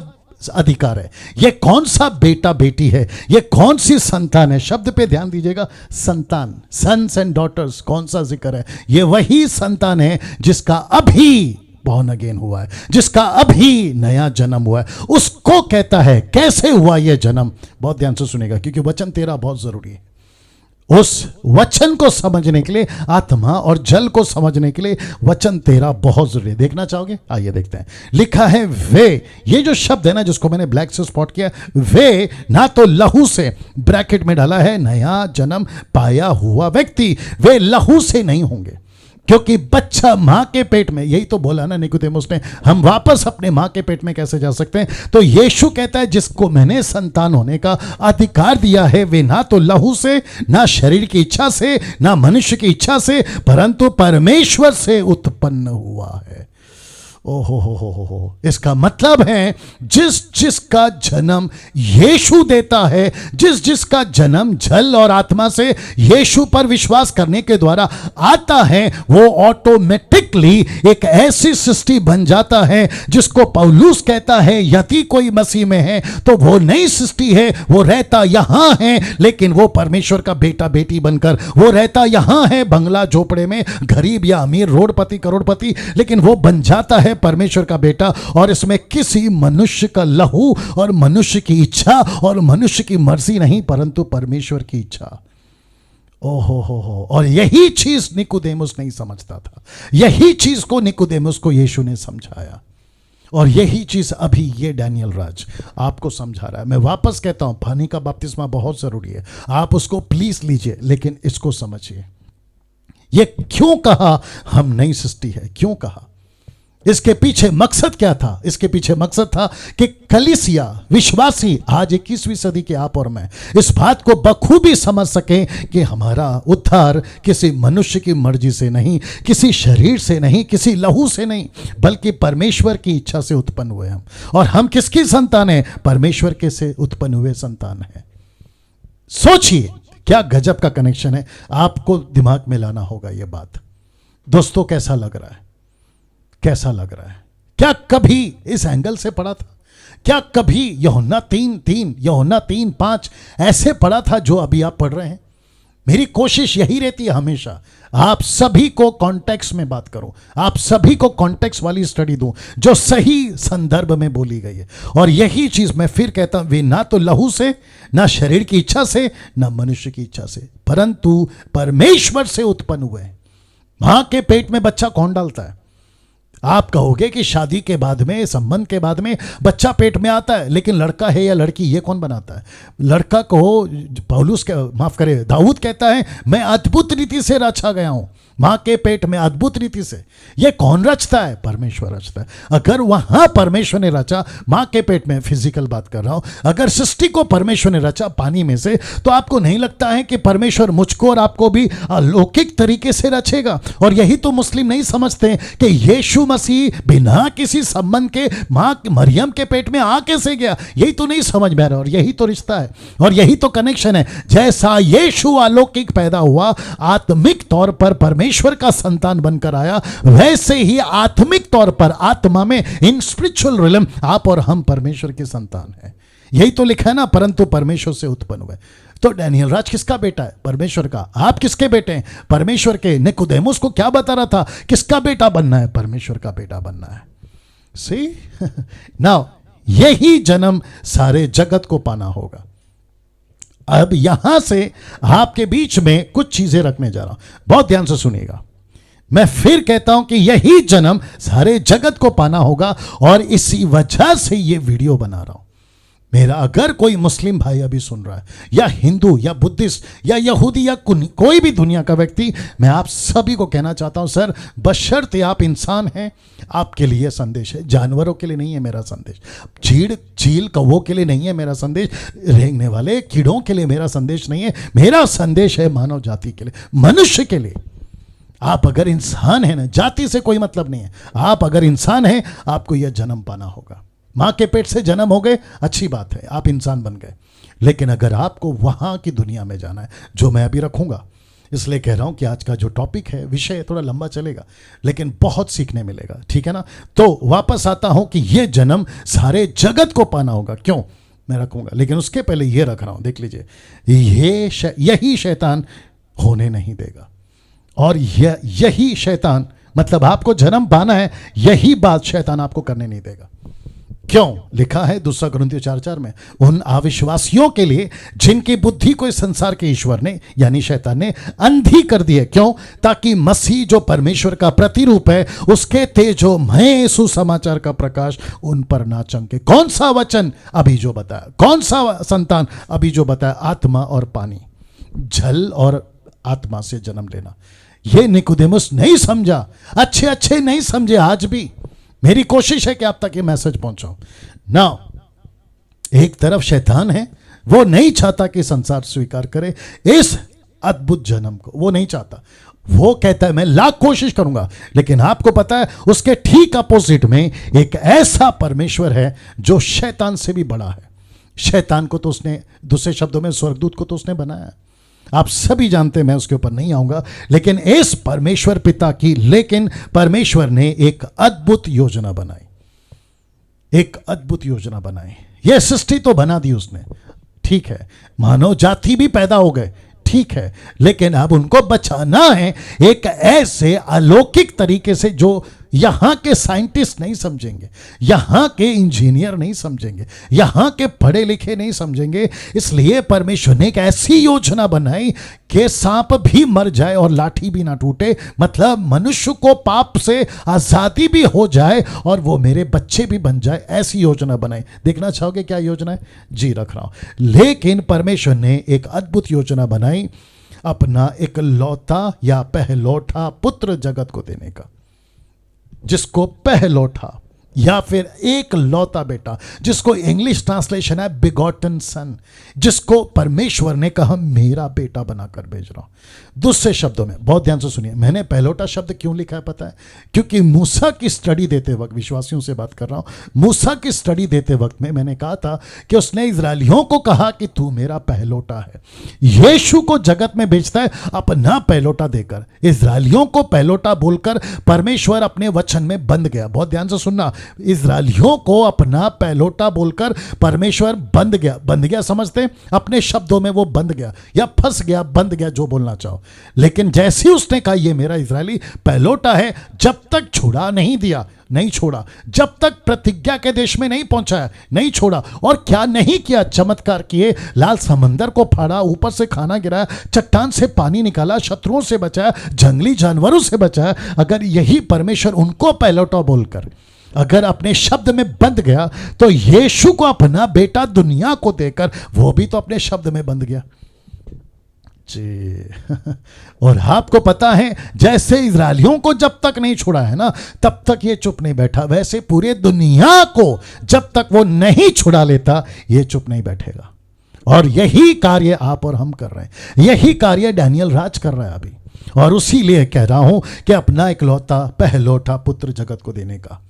अधिकार है? यह कौन सा बेटा बेटी है? यह कौन सी संतान है? शब्द पे ध्यान दीजिएगा, संतान, सन्स एंड डॉटर्स। कौन सा जिक्र है? यह वही संतान है जिसका अभी बॉर्न अगेन हुआ है, जिसका अभी नया जन्म हुआ है। उसको कहता है। कैसे हुआ यह जन्म? बहुत ध्यान से सुनेगा, क्योंकि वचन 13 बहुत जरूरी है। उस वचन को समझने के लिए, आत्मा और जल को समझने के लिए वचन 13 बहुत जरूरी है। देखना चाहोगे? आइए देखते हैं। लिखा है, वे, ये जो शब्द है ना जिसको मैंने ब्लैक से स्पॉट किया, वे ना तो लहू से, ब्रैकेट में डाला है, नया जन्म पाया हुआ व्यक्ति, वे लहू से नहीं होंगे, क्योंकि बच्चा मां के पेट में, यही तो बोला ना निकोदेमुस ने, हम वापस अपने मां के पेट में कैसे जा सकते हैं? तो यीशु कहता है जिसको मैंने संतान होने का अधिकार दिया है, वे ना तो लहू से, ना शरीर की इच्छा से, ना मनुष्य की इच्छा से, परंतु परमेश्वर से उत्पन्न हुआ है। ओहो हो। इसका मतलब है जिसका जन्म यीशु देता है, जिसका जन्म जल और आत्मा से यीशु पर विश्वास करने के द्वारा आता है, वो ऑटोमेटिकली एक ऐसी सृष्टि बन जाता है जिसको पौलुस कहता है यदि कोई मसीह में है तो वो नई सृष्टि है। वो रहता यहां है, लेकिन वो परमेश्वर का बेटा बेटी बनकर, वो रहता यहां है बंगला झोपड़े में, गरीब या अमीर, रोडपति करोड़पति, लेकिन वो बन जाता है परमेश्वर का बेटा। और इसमें किसी मनुष्य का लहू और मनुष्य की इच्छा और मनुष्य की मर्जी नहीं, परंतु परमेश्वर की इच्छा। ओहो हो। और यही चीज निकोदेमुस नहीं समझता था, यही चीज को निकोदेमुस को यीशु ने समझाया, और यही चीज अभी ये डैनियल राज आपको समझा रहा है। मैं वापस कहता हूं, पानी का बपतिस्मा बहुत जरूरी है, आप उसको प्लीज लीजिए, लेकिन इसको समझिए। ये क्यों कहा हम नई सृष्टि है? क्यों कहा? इसके पीछे मकसद क्या था? इसके पीछे मकसद था कि कलीसिया, विश्वासी, आज 21वीं सदी के आप और मैं इस बात को बखूबी समझ सकें कि हमारा उद्धार किसी मनुष्य की मर्जी से नहीं, किसी शरीर से नहीं, किसी लहू से नहीं, बल्कि परमेश्वर की इच्छा से उत्पन्न हुए हम। और हम किसकी संतान हैं? परमेश्वर के से उत्पन्न हुए संतान हैं। सोचिए क्या गजब का कनेक्शन है, आपको दिमाग में लाना होगा ये बात। दोस्तों कैसा लग रहा है? कैसा लग रहा है? क्या कभी इस एंगल से पढ़ा था? क्या कभी यूहन्ना 3:3, यूहन्ना 3:5 ऐसे पढ़ा था जो अभी आप पढ़ रहे हैं? मेरी कोशिश यही रहती है हमेशा, आप सभी को कॉन्टेक्स्ट में बात करूं, आप सभी को कॉन्टेक्स्ट वाली स्टडी दूं जो सही संदर्भ में बोली गई है। और यही चीज मैं फिर कहता हूं, वे ना तो लहू से, ना शरीर की इच्छा से, ना मनुष्य की इच्छा से, परंतु परमेश्वर से उत्पन्न हुए। मां के पेट में बच्चा कौन डालता है? आप कहोगे कि शादी के बाद में, संबंध के बाद में बच्चा पेट में आता है, लेकिन लड़का है या लड़की ये कौन बनाता है? लड़का को पौलुस माफ करे, दाऊद कहता है मैं अद्भुत रीति से रचा गया हूं, मां के पेट में अद्भुत रीति से। ये कौन रचता है? परमेश्वर रचता है। अगर वहां परमेश्वर ने रचा, मां के पेट में, फिजिकल बात कर रहा हूं, अगर सृष्टि को परमेश्वर ने रचा पानी में से, तो आपको नहीं लगता है कि परमेश्वर मुझको और आपको भी अलौकिक तरीके से रचेगा? और यही तो मुस्लिम नहीं समझते कि यीशु मसीह बिना किसी संबंध के मां मरियम के पेट में आ कैसे गया, यही तो नहीं समझ में आ रहा। और यही तो रिश्ता है, और यही तो कनेक्शन है। जैसा यीशु अलौकिक पैदा हुआ, आत्मिक तौर पर परमेश्वर का संतान बनकर आया, वैसे ही आत्मिक तौर पर, आत्मा में, इन स्पिरिचुअल रिलम, आप और हम परमेश्वर के संतान हैं। यही तो लिखा है ना, परंतु परमेश्वर से उत्पन्न हुए। तो डैनियल राज किसका बेटा है? परमेश्वर का। आप किसके बेटे हैं? परमेश्वर के। निकोदेमुस को क्या बता रहा था? किसका बेटा बनना है? परमेश्वर का बेटा बनना है। सी नाउ यही जन्म सारे जगत को पाना होगा। अब यहां से आपके बीच में कुछ चीजें रखने जा रहा हूं, बहुत ध्यान से सुनिएगा। मैं फिर कहता हूं कि यही जन्म सारे जगत को पाना होगा, और इसी वजह से ये वीडियो बना रहा हूं। मेरा अगर कोई मुस्लिम भाई अभी सुन रहा है, या हिंदू या बुद्धिस्ट या यहूदी या कोई भी दुनिया का व्यक्ति, मैं आप सभी को कहना चाहता हूं, सर बशर्ते आप इंसान हैं, आपके लिए संदेश है। जानवरों के लिए नहीं है मेरा संदेश, चील कौवों के लिए नहीं है मेरा संदेश, रेंगने वाले कीड़ों के लिए मेरा संदेश नहीं है। मेरा संदेश है मानव जाति के लिए, मनुष्य के लिए। आप अगर इंसान हैं ना, जाति से कोई मतलब नहीं है, आप अगर इंसान हैं, आपको यह जन्म पाना होगा। मां के पेट से जन्म हो गए, अच्छी बात है, आप इंसान बन गए। लेकिन अगर आपको वहां की दुनिया में जाना है, जो मैं अभी रखूंगा, इसलिए कह रहा हूं कि आज का जो टॉपिक है, विषय थोड़ा लंबा चलेगा, लेकिन बहुत सीखने मिलेगा, ठीक है ना। तो वापस आता हूं कि यह जन्म सारे जगत को पाना होगा। क्यों मैं रखूंगा, लेकिन उसके पहले यह रख रहा हूं, देख लीजिए, यही शैतान होने नहीं देगा। और यही शैतान, मतलब आपको जन्म पाना है, यही बात शैतान आपको करने नहीं देगा। क्यों? लिखा है 2 कुरिन्थियों 4:4 में, उन अविश्वासियों के लिए जिनकी बुद्धि को इस संसार के ईश्वर ने यानी शैतान ने अंधी कर दी है। क्यों? ताकि मसीह जो परमेश्वर का प्रतिरूप है, उसके तेजोमय सुसमाचार का प्रकाश उन पर ना चमके। कौन सा वचन अभी जो बताया, कौन सा संतान अभी जो बताया? आत्मा और पानी, जल और आत्मा से जन्म लेना। ये निकोदेमुस नहीं समझा, अच्छे नहीं समझे। आज भी मेरी कोशिश है कि आप तक ये मैसेज पहुंचाऊं ना। एक तरफ शैतान है, वो नहीं चाहता कि संसार स्वीकार करे इस अद्भुत जन्म को, वो नहीं चाहता। वो कहता है मैं लाख कोशिश करूंगा, लेकिन आपको पता है उसके ठीक अपोजिट में एक ऐसा परमेश्वर है जो शैतान से भी बड़ा है। शैतान को तो उसने, दूसरे शब्दों में स्वर्गदूत को तो उसने बनाया, आप सभी जानते हैं, मैं उसके ऊपर नहीं आऊंगा। लेकिन इस परमेश्वर पिता की, लेकिन परमेश्वर ने एक अद्भुत योजना बनाई, एक अद्भुत योजना बनाई। यह सृष्टि तो बना दी उसने, ठीक है, मानव जाति भी पैदा हो गए, ठीक है, लेकिन अब उनको बचाना है एक ऐसे अलौकिक तरीके से जो यहां के साइंटिस्ट नहीं समझेंगे, यहां के इंजीनियर नहीं समझेंगे, यहां के पढ़े लिखे नहीं समझेंगे। इसलिए परमेश्वर ने एक ऐसी योजना बनाई कि सांप भी मर जाए और लाठी भी ना टूटे, मतलब मनुष्य को पाप से आजादी भी हो जाए और वो मेरे बच्चे भी बन जाए। ऐसी योजना बनाई। देखना चाहोगे क्या योजना है? जी रख रहा हूं। लेकिन परमेश्वर ने एक अद्भुत योजना बनाई, अपना एक लौता या पहलौठा पुत्र जगत को देने का, जिसको पहलौठा या फिर एक लौता बेटा, जिसको इंग्लिश ट्रांसलेशन है बिगॉटन सन, जिसको परमेश्वर ने कहा मेरा बेटा बनाकर भेज रहा हूं। दूसरे शब्दों में, बहुत ध्यान से सुनिए, मैंने पहलौठा शब्द क्यों लिखा है पता है? क्योंकि मूसा की स्टडी देते वक्त, विश्वासियों से बात कर रहा हूं, मूसा की स्टडी देते वक्त में मैंने कहा था कि उसने इजरायलियों को कहा कि तू मेरा पहलौठा है। यीशु को जगत में भेजता है अपना पहलौठा देकर। इजरायलियों को पहलौठा बोलकर परमेश्वर अपने वचन में बंध गया। बहुत ध्यान से सुनना, इजरायलियों को अपना पहलौठा बोलकर परमेश्वर बंध गया समझते, अपने शब्दों में वो बंध गया या फंस गया, बंध गया, जो बोलना चाहो। लेकिन जैसे उसने कहा ये मेरा इजरायली पहलौठा है, जब तक छुड़ा नहीं दिया, नहीं छोड़ा, जब तक प्रतिज्ञा के देश में नहीं पहुंचाया, नहीं छोड़ा। और क्या नहीं किया? चमत्कार किए, लाल समंदर को फाड़ा, ऊपर से खाना गिराया, चट्टान से पानी निकाला, शत्रुओं से बचाया, जंगली जानवरों से बचाया। अगर यही परमेश्वर उनको पहलौठा बोलकर अगर अपने शब्द में बंध गया, तो यीशु को अपना बेटा दुनिया को देकर वो भी तो अपने शब्द में बंध गया जी। और आपको पता है, जैसे इजरायलियों को जब तक नहीं छोड़ा है ना, तब तक ये चुप नहीं बैठा, वैसे पूरे दुनिया को जब तक वो नहीं छुड़ा लेता, ये चुप नहीं बैठेगा। और यही कार्य आप और हम कर रहे हैं, यही कार्य डैनियल राज कर रहा है अभी। और उसी लिए कह रहा हूं कि अपना इकलौता पहलौठा पुत्र जगत को देने का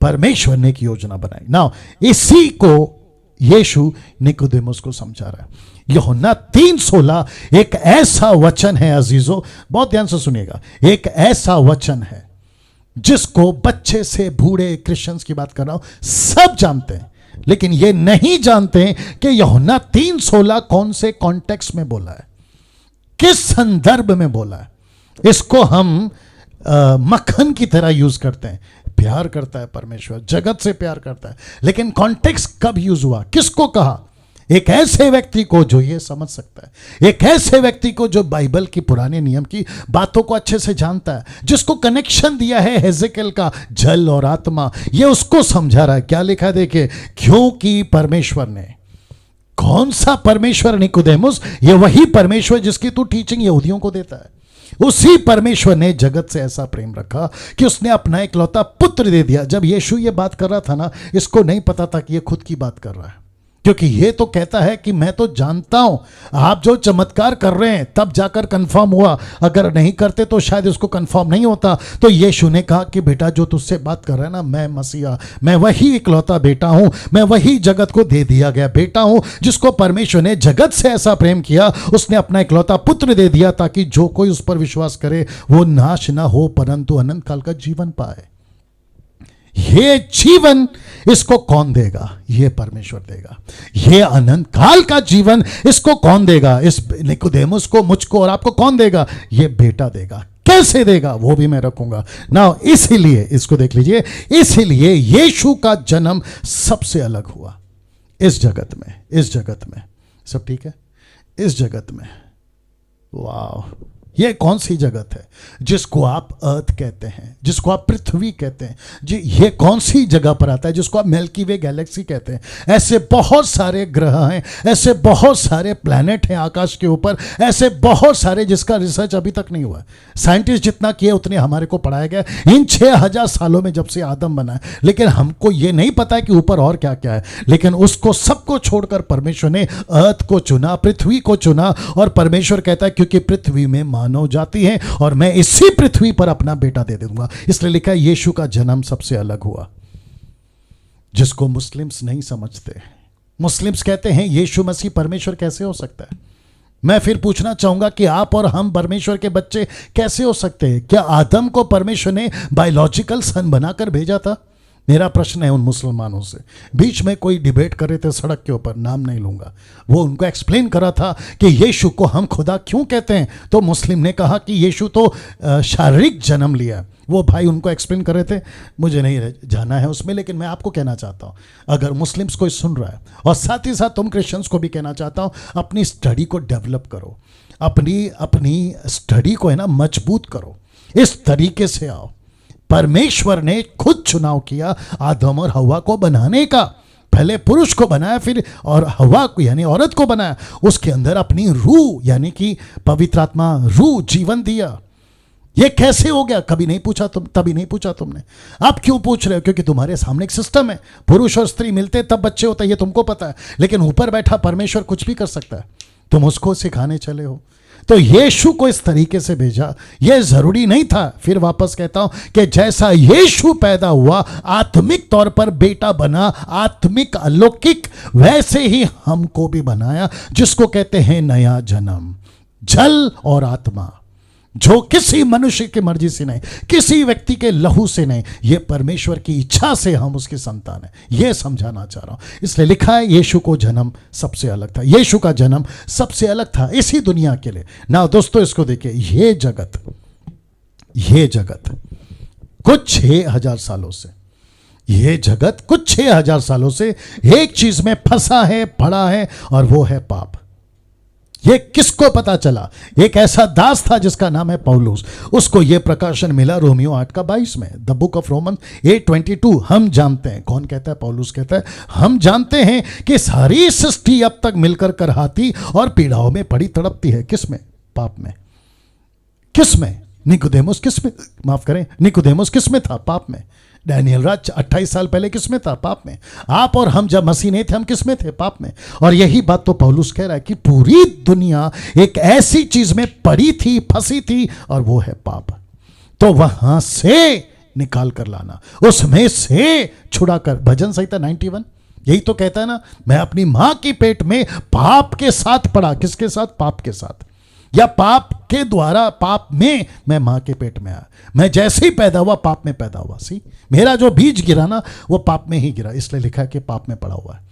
परमेश्वर ने एक योजना बनाई ना। इसी को यीशु निकोदेमुस को समझा रहा है। यूहन्ना 3:16 एक ऐसा वचन है अजीजों, बहुत ध्यान से सुनिएगा, एक ऐसा वचन है जिसको बच्चे से बूढ़े, क्रिश्चियंस की बात कर रहा हूं, सब जानते हैं। लेकिन ये नहीं जानते कि यूहन्ना 3:16 कौन से कॉन्टेक्स्ट में बोला है, किस संदर्भ में बोला है। इसको हम मक्खन की तरह यूज करते हैं। प्यार करता है परमेश्वर, जगत से प्यार करता है, लेकिन कॉन्टेक्स्ट कब यूज हुआ, किसको कहा? एक ऐसे व्यक्ति को जो ये समझ सकता है, एक ऐसे व्यक्ति को जो बाइबल की पुराने नियम की बातों को अच्छे से जानता है, जिसको कनेक्शन दिया है हेजेकियल का जल और आत्मा, ये उसको समझा रहा है। क्या लिखा है देखिए, क्योंकि परमेश्वर ने, कौन सा परमेश्वर निकोदेमुस? ये वही परमेश्वर जिसकी तू टीचिंग यहूदियों को देता है। उसी परमेश्वर ने जगत से ऐसा प्रेम रखा कि उसने अपना इकलौता पुत्र दे दिया। जब यीशु ये बात कर रहा था ना, इसको नहीं पता था कि ये खुद की बात कर रहा है, क्योंकि ये तो कहता है कि मैं तो जानता हूं आप जो चमत्कार कर रहे हैं, तब जाकर कंफर्म हुआ, अगर नहीं करते तो शायद इसको कंफर्म नहीं होता। तो यीशु ने कहा कि बेटा जो तुझसे बात कर रहा है ना, मैं मसीहा, मैं वही इकलौता बेटा हूं, मैं वही जगत को दे दिया गया बेटा हूं, जिसको परमेश्वर ने जगत से ऐसा प्रेम किया, उसने अपना इकलौता पुत्र दे दिया, ताकि जो कोई उस पर विश्वास करे वो नाश ना हो परंतु अनंत काल का जीवन पाए। ये जीवन इसको कौन देगा? ये परमेश्वर देगा। ये अनंत काल का जीवन इसको कौन देगा? इस निकोदेमुस को, मुझको और आपको कौन देगा? ये बेटा देगा। कैसे देगा वो भी मैं रखूंगा ना। इसीलिए इसको देख लीजिए, इसीलिए यीशु का जन्म सबसे अलग हुआ इस जगत में। इस जगत में सब ठीक है, इस जगत में। वाह, ये कौन सी जगत है जिसको आप अर्थ कहते हैं, जिसको आप पृथ्वी कहते हैं जी? ये कौन सी जगह पर आता है जिसको आप मिल्की वे गैलेक्सी कहते हैं? ऐसे बहुत सारे ग्रह हैं, ऐसे बहुत सारे प्लैनेट हैं आकाश के ऊपर, ऐसे बहुत सारे जिसका रिसर्च अभी तक नहीं हुआ है। साइंटिस्ट जितना किए उतने हमारे को पढ़ाया गया इन 6000 सालों में जब से आदम बना है, लेकिन हमको ये नहीं पता है कि ऊपर और क्या क्या है। लेकिन उसको सबको छोड़कर परमेश्वर ने अर्थ को चुना, पृथ्वी को चुना, और परमेश्वर कहता है क्योंकि पृथ्वी में मानव जाति है और मैं इसी पृथ्वी पर अपना बेटा दे दूंगा। इसलिए लिखा है यीशु का जन्म सबसे अलग हुआ, जिसको मुस्लिम्स नहीं समझते। मुस्लिम्स कहते हैं यीशु मसीह परमेश्वर कैसे हो सकता है? मैं फिर पूछना चाहूंगा कि आप और हम परमेश्वर के बच्चे कैसे हो सकते हैं? क्या आदम को परमेश्वर ने बायोलॉजिकल सन बनाकर भेजा था? मेरा प्रश्न है उन मुसलमानों से। बीच में कोई डिबेट कर रहे थे सड़क के ऊपर, नाम नहीं लूंगा, वो उनको एक्सप्लेन करा था कि यीशु को हम खुदा क्यों कहते हैं। तो मुस्लिम ने कहा कि यीशु तो शारीरिक जन्म लिया। वो भाई उनको एक्सप्लेन कर रहे थे, मुझे नहीं जाना है उसमें, लेकिन मैं आपको कहना चाहता हूँ, अगर मुस्लिम्स कोई सुन रहा है और साथ ही साथ तुम क्रिश्चियंस को भी कहना चाहता हूँ, अपनी स्टडी को डेवलप करो, अपनी स्टडी को है ना मजबूत करो, इस तरीके से आओ। परमेश्वर ने खुद चुनाव किया आदम और हवा को बनाने का। पहले पुरुष को बनाया, फिर और हवा को यानी औरत को बनाया, उसके अंदर अपनी रूह यानी कि पवित्र आत्मा रूह जीवन दिया। ये कैसे हो गया? कभी नहीं पूछा तुम, तभी नहीं पूछा तुमने। आप क्यों पूछ रहे हो? क्योंकि तुम्हारे सामने एक सिस्टम है, पुरुष और स्त्री मिलते तब बच्चे होता है, ये तुमको पता है। लेकिन ऊपर बैठा परमेश्वर कुछ भी कर सकता है, तुम उसको सिखाने चले हो। तो यीशु को इस तरीके से भेजा, यह जरूरी नहीं था। फिर वापस कहता हूं कि जैसा यीशु पैदा हुआ, आत्मिक तौर पर बेटा बना, आत्मिक अलौकिक, वैसे ही हमको भी बनाया, जिसको कहते हैं नया जन्म, जल और आत्मा, जो किसी मनुष्य की मर्जी से नहीं, किसी व्यक्ति के लहू से नहीं, ये परमेश्वर की इच्छा से हम उसकी संतान है। ये समझाना चाह रहा हूं। इसलिए लिखा है यीशु को जन्म सबसे अलग था, यीशु का जन्म सबसे अलग था इसी दुनिया के लिए ना। दोस्तों इसको देखिए, ये जगत कुछ 6000 सालों से, ये जगत कुछ 6000 सालों से एक चीज में फंसा है, पड़ा है, और वो है पाप। ये किसको पता चला? एक ऐसा दास था जिसका नाम है पौलुस, उसको यह प्रकाशन मिला रोमियो 8:22 में, द बुक ऑफ रोमन 8:22। हम जानते हैं, कौन कहता है? पौलुस कहता है हम जानते हैं कि सारी सृष्टि अब तक मिलकर करहाती और पीड़ाओं में पड़ी तड़पती है। किसमें? पाप में। किसमें? निकोदेमुस किसमें, माफ करें, निकोदेमुस किसमें था? पाप में। डैनियल राज 28 साल पहले किसमें था? पाप में। आप और हम जब मसीह नहीं थे, हम किसमें थे? पाप में। और यही बात तो पौलुस कह रहा है कि पूरी दुनिया एक ऐसी चीज में पड़ी थी, फंसी थी, और वो है पाप। तो वहां से निकाल कर लाना, उसमें से छुड़ा कर। भजन संहिता 91 यही तो कहता है ना, मैं अपनी मां की पेट में पाप के साथ पड़ा। किसके साथ? पाप के साथ। या पाप के द्वारा, पाप में मैं मां के पेट में आया, मैं जैसे ही पैदा हुआ पाप में पैदा हुआ। सी मेरा जो बीज गिरा ना वो पाप में ही गिरा, इसलिए लिखा है कि पाप में पड़ा हुआ है।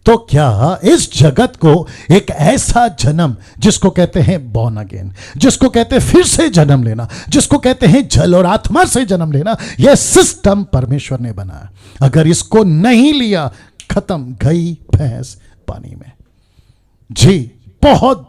तो क्या इस जगत को एक ऐसा जन्म जिसको कहते हैं बॉर्न अगेन, जिसको कहते हैं फिर से जन्म लेना, जिसको कहते हैं जल और आत्मा से जन्म लेना, यह सिस्टम परमेश्वर ने बनाया। अगर इसको नहीं लिया, खत्म, गई भैंस पानी में। जी बहुत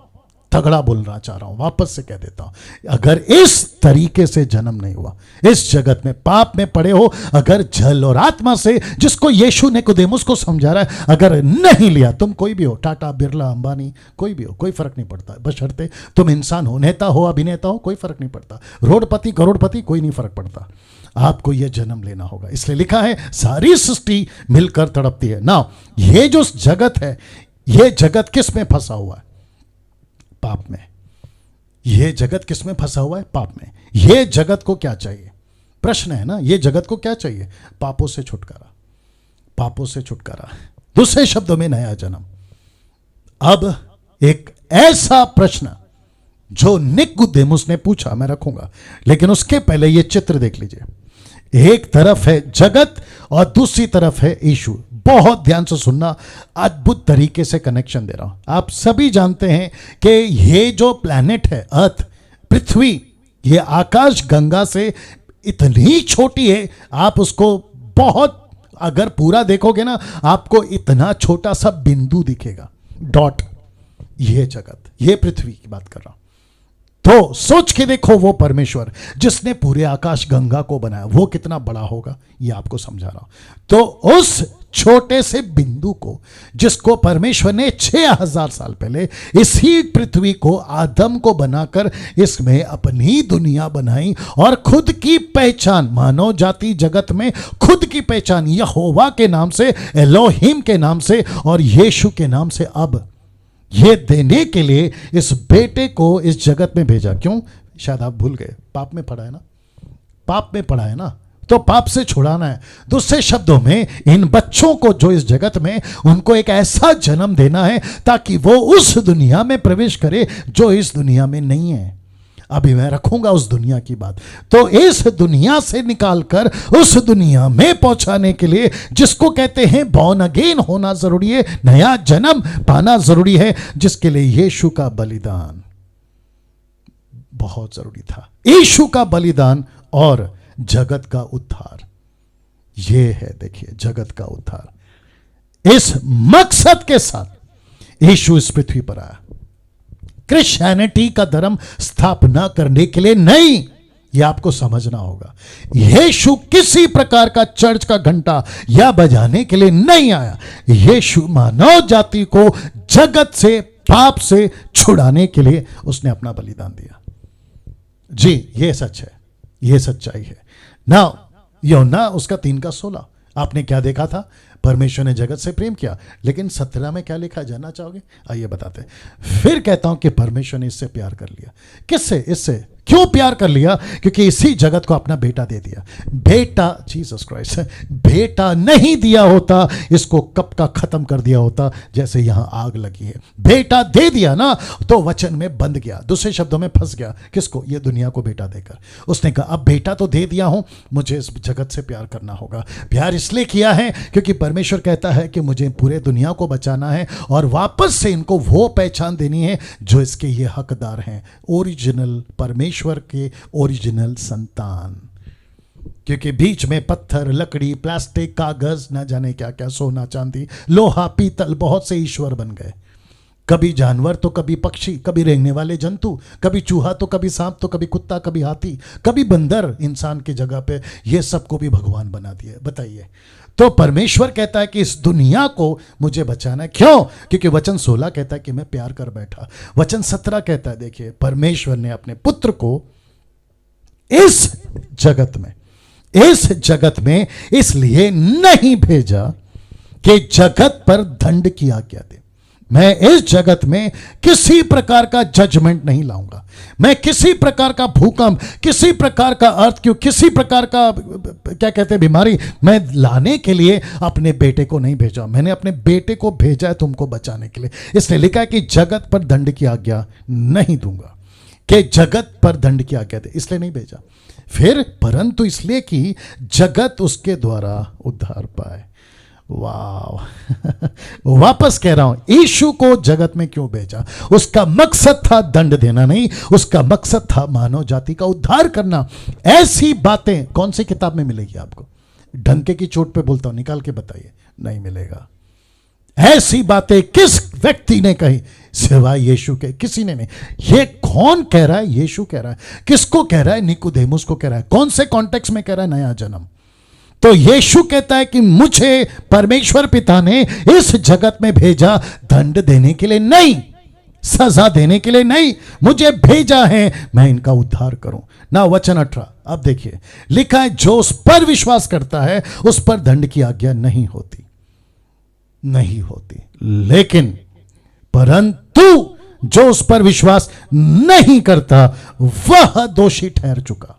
तगड़ा बोलना चाह रहा हूं, वापस से कह देता हूं, अगर इस तरीके से जन्म नहीं हुआ, इस जगत में पाप में पड़े हो, अगर जल और आत्मा से, जिसको यीशु निकोदेमुस को समझा रहा है, अगर नहीं लिया, तुम कोई भी हो, टाटा, बिरला, अंबानी, कोई भी हो, कोई फर्क नहीं पड़ता, बशर्ते तुम इंसान हो, नेता हो, अभिनेता हो, कोई फर्क नहीं पड़ता, रोडपति, करोड़पति, कोई नहीं फर्क पड़ता, आपको यह जन्म लेना होगा। इसलिए लिखा है सारी सृष्टि मिलकर तड़पती है ना। ये जो जगत है, यह जगत किस में फंसा हुआ है? पाप में। यह जगत किस में फंसा हुआ है? पाप में। यह जगत को क्या चाहिए? प्रश्न है ना, यह जगत को क्या चाहिए? पापों से छुटकारा, पापों से छुटकारा, दूसरे शब्दों में नया जन्म। अब एक ऐसा प्रश्न जो निकोदेमुस ने पूछा मैं रखूंगा, लेकिन उसके पहले यह चित्र देख लीजिए। एक तरफ है जगत और दूसरी तरफ है यीशु। बहुत ध्यान से सुनना, अद्भुत तरीके से कनेक्शन दे रहा हूं। आप सभी जानते हैं कि ये जो प्लैनेट है अर्थ, पृथ्वी, ये आकाश गंगा से इतनी छोटी है, आप उसको बहुत, अगर पूरा देखोगे ना, आपको इतना छोटा सा बिंदु दिखेगा, डॉट। ये जगत, ये पृथ्वी की बात कर रहा हूं। तो सोच के देखो, वो परमेश्वर जिसने पूरे आकाश गंगा को बनाया, वो कितना बड़ा होगा, ये आपको समझा रहा हूं। तो उस छोटे से बिंदु को, जिसको परमेश्वर ने 6000 साल पहले इसी पृथ्वी को, आदम को बनाकर इसमें अपनी दुनिया बनाई और खुद की पहचान, मानव जाति जगत में खुद की पहचान यहोवा के नाम से, एलोहिम के नाम से और यीशु के नाम से, अब ये देने के लिए इस बेटे को इस जगत में भेजा। क्यों? शायद आप भूल गए, पाप में पड़ा है ना, पाप में पड़ा है ना, तो पाप से छुड़ाना है। दूसरे शब्दों में, इन बच्चों को जो इस जगत में, उनको एक ऐसा जन्म देना है ताकि वो उस दुनिया में प्रवेश करे जो इस दुनिया में नहीं है। अभी मैं रखूंगा उस दुनिया की बात। तो इस दुनिया से निकालकर उस दुनिया में पहुंचाने के लिए, जिसको कहते हैं बॉर्न अगेन होना जरूरी है, नया जन्म पाना जरूरी है, जिसके लिए यीशु का बलिदान बहुत जरूरी था। यीशु का बलिदान और जगत का उद्धार, ये है, देखिए, जगत का उद्धार। इस मकसद के साथ यीशु इस पृथ्वी पर आया। क्रिश्चियनिटी का धर्म स्थापना करने के लिए नहीं, यह आपको समझना होगा। यीशु किसी प्रकार का चर्च का घंटा या बजाने के लिए नहीं आया। यीशु मानव जाति को जगत से, पाप से छुड़ाने के लिए उसने अपना बलिदान दिया। जी, यह सच है, यह सच्चाई है ना। यूहन्ना उसका 3:16, आपने क्या देखा था? परमेश्वर ने जगत से प्रेम किया। लेकिन 17 में क्या लिखा, जानना चाहोगे? आइए बताते। फिर कहता हूं कि परमेश्वर ने इससे प्यार कर लिया। किससे? इससे। क्यों प्यार कर लिया? क्योंकि इसी जगत को अपना बेटा दे दिया। बेटा, जीसस क्राइस्ट, बेटा नहीं दिया होता, इसको कब का खत्म कर दिया होता, जैसे यहां आग लगी है। बेटा दे दिया ना, तो वचन में बंध गया, दूसरे शब्दों में फंस गया। किसको? ये दुनिया को बेटा देकर। उसने कहा अब बेटा तो दे दिया हूं, मुझे इस जगत से प्यार करना होगा। प्यार इसलिए किया है क्योंकि परमेश्वर कहता है कि मुझे पूरे दुनिया को बचाना है और वापस से इनको वो पहचान देनी है जो इसके ये हकदार हैं, ओरिजिनल परमेश्वर के ओरिजिनल संतान। क्योंकि बीच में पत्थर, लकड़ी, प्लास्टिक, कागज, ना जाने क्या क्या, सोना चांदी, लोहा, पीतल, बहुत से ईश्वर बन गए। कभी जानवर तो कभी पक्षी, कभी रेंगने वाले जंतु, कभी चूहा तो कभी सांप तो कभी कुत्ता, कभी हाथी, कभी बंदर इंसान की जगह पे, ये सबको भी भगवान बना दिए। बताइए। तो परमेश्वर कहता है कि इस दुनिया को मुझे बचाना है। क्यों? क्योंकि वचन 16 कहता है कि मैं प्यार कर बैठा। वचन 17 कहता है, देखिए, परमेश्वर ने अपने पुत्र को इस जगत में इसलिए नहीं भेजा कि जगत पर दंड की आज्ञा दे। मैं इस जगत में किसी प्रकार का जजमेंट नहीं लाऊंगा। मैं किसी प्रकार का भूकंप, किसी प्रकार का क्यों, किसी प्रकार का क्या कहते हैं बीमारी, मैं लाने के लिए अपने बेटे को नहीं भेजा। मैंने अपने बेटे को भेजा है तुमको बचाने के लिए। इसलिए लिखा है कि जगत पर दंड की आज्ञा नहीं दूंगा। कि जगत पर दंड की आज्ञा दे, इसलिए नहीं भेजा। फिर परंतु इसलिए कि जगत उसके द्वारा उद्धार पाए। वाह वापस कह रहा हूं, यीशु को जगत में क्यों भेजा? उसका मकसद था दंड देना नहीं, उसका मकसद था मानव जाति का उद्धार करना। ऐसी बातें कौन सी किताब में मिलेगी आपको? डंके की चोट पे बोलता हूं, निकाल के बताइए, नहीं मिलेगा। ऐसी बातें किस व्यक्ति ने कही सिवाय यीशु के? किसी ने नहीं। ये कौन कह रहा है? यीशु कह रहा है। किसको कह रहा है? निकोदेमुस को कह रहा है। कौन से कॉन्टेक्स्ट में कह रहा है? नया जन्म। तो यीशु कहता है कि मुझे परमेश्वर पिता ने इस जगत में भेजा दंड देने के लिए नहीं, सजा देने के लिए नहीं, मुझे भेजा है मैं इनका उद्धार करूं ना। वचन 18 अब देखिए, लिखा है जो उस पर विश्वास करता है उस पर दंड की आज्ञा नहीं होती, नहीं होती। लेकिन परंतु जो उस पर विश्वास नहीं करता वह दोषी ठहर चुका,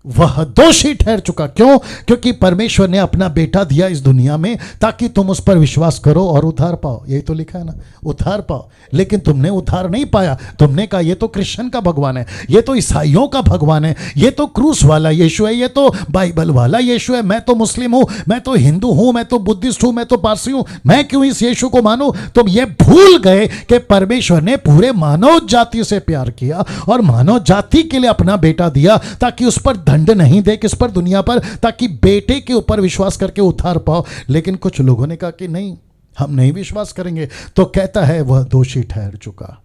वह दोषी ठहर चुका। क्यों? क्योंकि परमेश्वर ने अपना बेटा दिया इस दुनिया में ताकि तुम उस पर विश्वास करो और उद्धार पाओ। यही तो लिखा है ना, उद्धार पाओ। लेकिन तुमने उद्धार नहीं पाया। तुमने कहा ये तो क्रिश्चियन का भगवान है, ये तो ईसाइयों का भगवान है, ये तो क्रूस वाला यीशु है, ये तो बाइबल वाला यीशु है, मैं तो मुस्लिम हूं, मैं तो हिंदू हूं, मैं तो बुद्धिस्ट हूं, मैं तो पारसी हूं, मैं क्यों इस यीशु को मानूं? तुम ये भूल गए कि परमेश्वर ने पूरे मानव जाति से प्यार किया और मानव जाति के लिए अपना बेटा दिया ताकि उस पर दंड नहीं दे। किस पर? दुनिया पर, ताकि बेटे के ऊपर विश्वास करके उद्धार पाओ। लेकिन कुछ लोगों ने कहा कि नहीं, हम नहीं विश्वास करेंगे। तो कहता है वह दोषी ठहर चुका।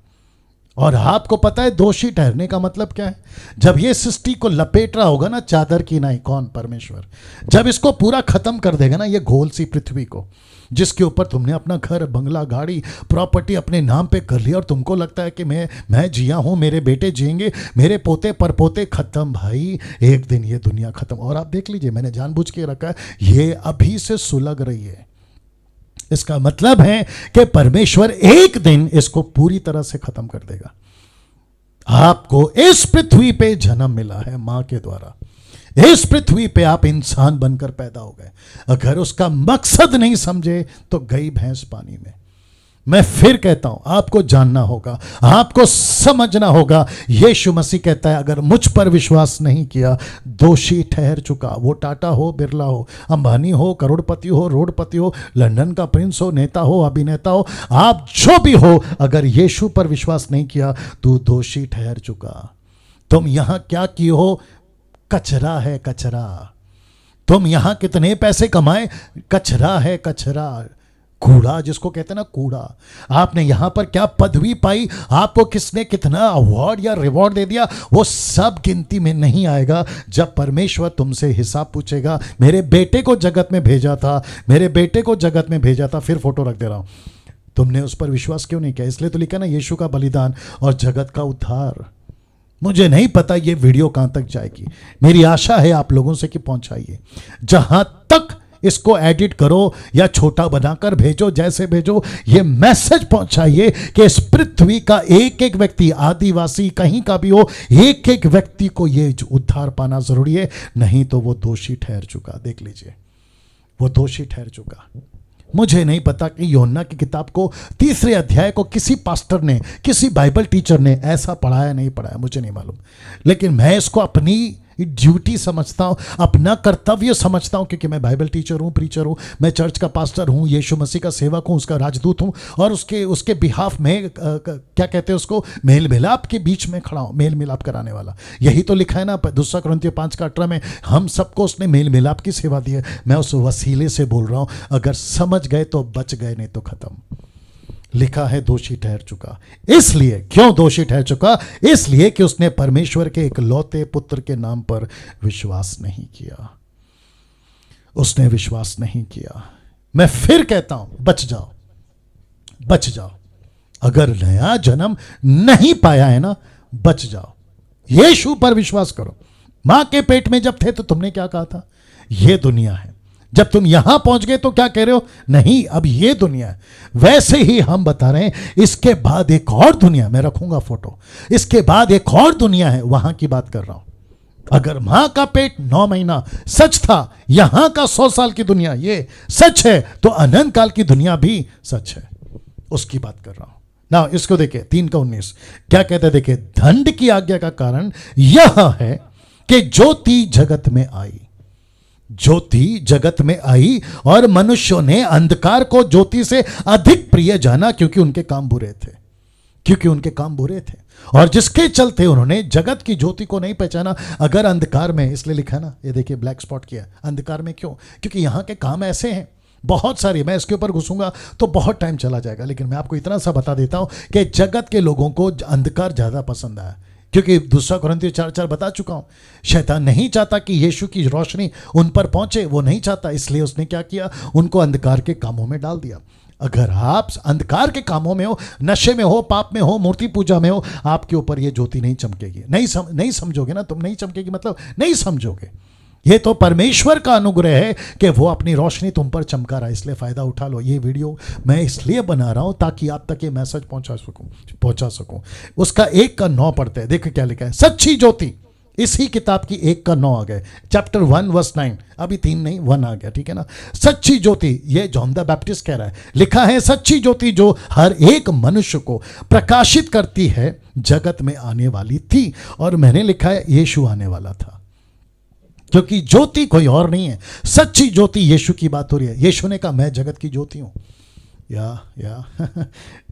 और आपको पता है दोषी ठहरने का मतलब क्या है? जब ये सृष्टि को लपेट रहा होगा ना चादर की नाई, कौन? परमेश्वर। जब इसको पूरा खत्म कर देगा ना, ये गोल सी पृथ्वी को, जिसके ऊपर तुमने अपना घर, बंगला, गाड़ी, प्रॉपर्टी अपने नाम पे कर लिया और तुमको लगता है कि मैं जिया हूं, मेरे बेटे जिएंगे, मेरे पोते परपोते, खत्म भाई, एक दिन ये दुनिया खत्म। और आप देख लीजिए, मैंने जानबूझ के रखा है, ये अभी से सुलग रही है। इसका मतलब है कि परमेश्वर एक दिन इसको पूरी तरह से खत्म कर देगा। आपको इस पृथ्वी पे जन्म मिला है मां के द्वारा, इस पृथ्वी पे आप इंसान बनकर पैदा हो गए। अगर उसका मकसद नहीं समझे तो गई भैंस पानी में। मैं फिर कहता हूं, आपको जानना होगा, आपको समझना होगा। यीशु मसीह कहता है अगर मुझ पर विश्वास नहीं किया, दोषी ठहर चुका। वो टाटा हो, बिरला हो, अंबानी हो, करोड़पति हो, रोडपति हो, लंदन का प्रिंस हो, नेता हो, अभिनेता हो, आप जो भी हो, अगर यीशु पर विश्वास नहीं किया तो दोषी ठहर चुका। तुम यहां क्या किए हो? कचरा है, कचरा। तुम यहां कितने पैसे कमाए? कचरा है, कचरा, कूड़ा जिसको कहते हैं ना, कूड़ा। आपने यहां पर क्या पदवी पाई, आपको किसने कितना अवार्ड या रिवॉर्ड दे दिया, वो सब गिनती में नहीं आएगा जब परमेश्वर तुमसे हिसाब पूछेगा। मेरे बेटे को जगत में भेजा था, मेरे बेटे को जगत में भेजा था। फिर फोटो रख दे रहा हूं, तुमने उस पर विश्वास क्यों नहीं किया? इसलिए तो लिखा ना, यीशु का बलिदान और जगत का उद्धार। मुझे नहीं पता ये वीडियो कहां तक जाएगी, मेरी आशा है आप लोगों से कि पहुंचाइए। जहां तक इसको एडिट करो या छोटा बनाकर भेजो, जैसे भेजो, ये मैसेज पहुंचाइए कि इस पृथ्वी का एक एक व्यक्ति, आदिवासी कहीं का भी हो, एक एक व्यक्ति को ये उद्धार पाना जरूरी है, नहीं तो वो दोषी ठहर चुका। देख लीजिए, वो दोषी ठहर चुका। मुझे नहीं पता कि यूहन्ना की किताब को 3 अध्याय को किसी पास्टर ने, किसी बाइबल टीचर ने ऐसा पढ़ाया नहीं पढ़ाया, मुझे नहीं मालूम। लेकिन मैं इसको अपनी ड्यूटी समझता हूं, अपना कर्तव्य समझता हूं, क्योंकि मैं बाइबल टीचर हूं, प्रीचर हूं, मैं चर्च का पास्टर हूं, यीशु मसीह का सेवक हूं, उसका राजदूत हूं, और उसके बिहाफ में क्या कहते हैं उसको, मेल मिलाप के बीच में खड़ा हूं, मेल मिलाप कराने वाला। यही तो लिखा है ना 2 कुरिन्थियों 5:18 में, हम सबको उसने मेल मिलाप की सेवा दी है। मैं उस वसीले से बोल रहा हूं, अगर समझ गए तो बच गए, नहीं तो खत्म। लिखा है दोषी ठहर चुका। इसलिए क्यों दोषी ठहर चुका? इसलिए कि उसने परमेश्वर के इकलौते पुत्र के नाम पर विश्वास नहीं किया। उसने विश्वास नहीं किया। मैं फिर कहता हूं, बच जाओ, बच जाओ। अगर नया जन्म नहीं पाया है ना, बच जाओ। यीशु पर विश्वास करो। मां के पेट में जब थे तो तुमने क्या कहा था? यह दुनिया है। जब तुम यहां पहुंच गए तो क्या कह रहे हो? नहीं, अब ये दुनिया है। वैसे ही हम बता रहे हैं, इसके बाद एक और दुनिया, मैं रखूंगा फोटो, इसके बाद एक और दुनिया है, वहां की बात कर रहा हूं। अगर मां का पेट 9 महीना सच था, यहां का 100 साल की दुनिया ये सच है, तो अनंत काल की दुनिया भी सच है, उसकी बात कर रहा हूं। ना इसको देखिए 3:19 क्या कहते हैं, देखिए दंड की आज्ञा का कारण यह है कि ज्योति जगत में आई, ज्योति जगत में आई और मनुष्यों ने अंधकार को ज्योति से अधिक प्रिय जाना क्योंकि उनके काम बुरे थे, क्योंकि उनके काम बुरे थे और जिसके चलते उन्होंने जगत की ज्योति को नहीं पहचाना। अगर अंधकार में, इसलिए लिखा ना, ये देखिए ब्लैक स्पॉट किया, अंधकार में क्यों? क्योंकि यहाँ के काम ऐसे हैं बहुत सारी, मैं इसके ऊपर घुसूंगा तो बहुत टाइम चला जाएगा, लेकिन मैं आपको इतना सा बता देता हूं कि जगत के लोगों को अंधकार ज्यादा पसंद आया, क्योंकि 2 कुरिन्थियों 4:4 बता चुका हूं, शैतान नहीं चाहता कि यीशु की रोशनी उन पर पहुंचे, वो नहीं चाहता, इसलिए उसने क्या किया, उनको अंधकार के कामों में डाल दिया। अगर आप अंधकार के कामों में हो, नशे में हो, पाप में हो, मूर्ति पूजा में हो, आपके ऊपर ये ज्योति नहीं चमकेगी। नहीं समझोगे ना तुम, नहीं चमकेगी मतलब नहीं समझोगे। ये तो परमेश्वर का अनुग्रह है कि वो अपनी रोशनी तुम पर चमका रहा है, इसलिए फायदा उठा लो। ये वीडियो मैं इसलिए बना रहा हूं ताकि आप तक ये मैसेज पहुंचा सकूं। उसका 1:9 पढ़ते हैं, देखो क्या लिखा है, सच्ची ज्योति, इसी किताब की 1:9 आ गए, चैप्टर 1:9, अभी 3 नहीं 1 आ गया, ठीक है ना। सच्ची ज्योति, ये जॉन द बैप्टिस्ट कह रहा है, लिखा है सच्ची ज्योति जो हर एक मनुष्य को प्रकाशित करती है जगत में आने वाली थी, और मैंने लिखा है यीशु आने वाला था, क्योंकि ज्योति कोई और नहीं है, सच्ची ज्योति यीशु की बात हो रही है। यीशु ने कहा मैं जगत की ज्योति हूं, या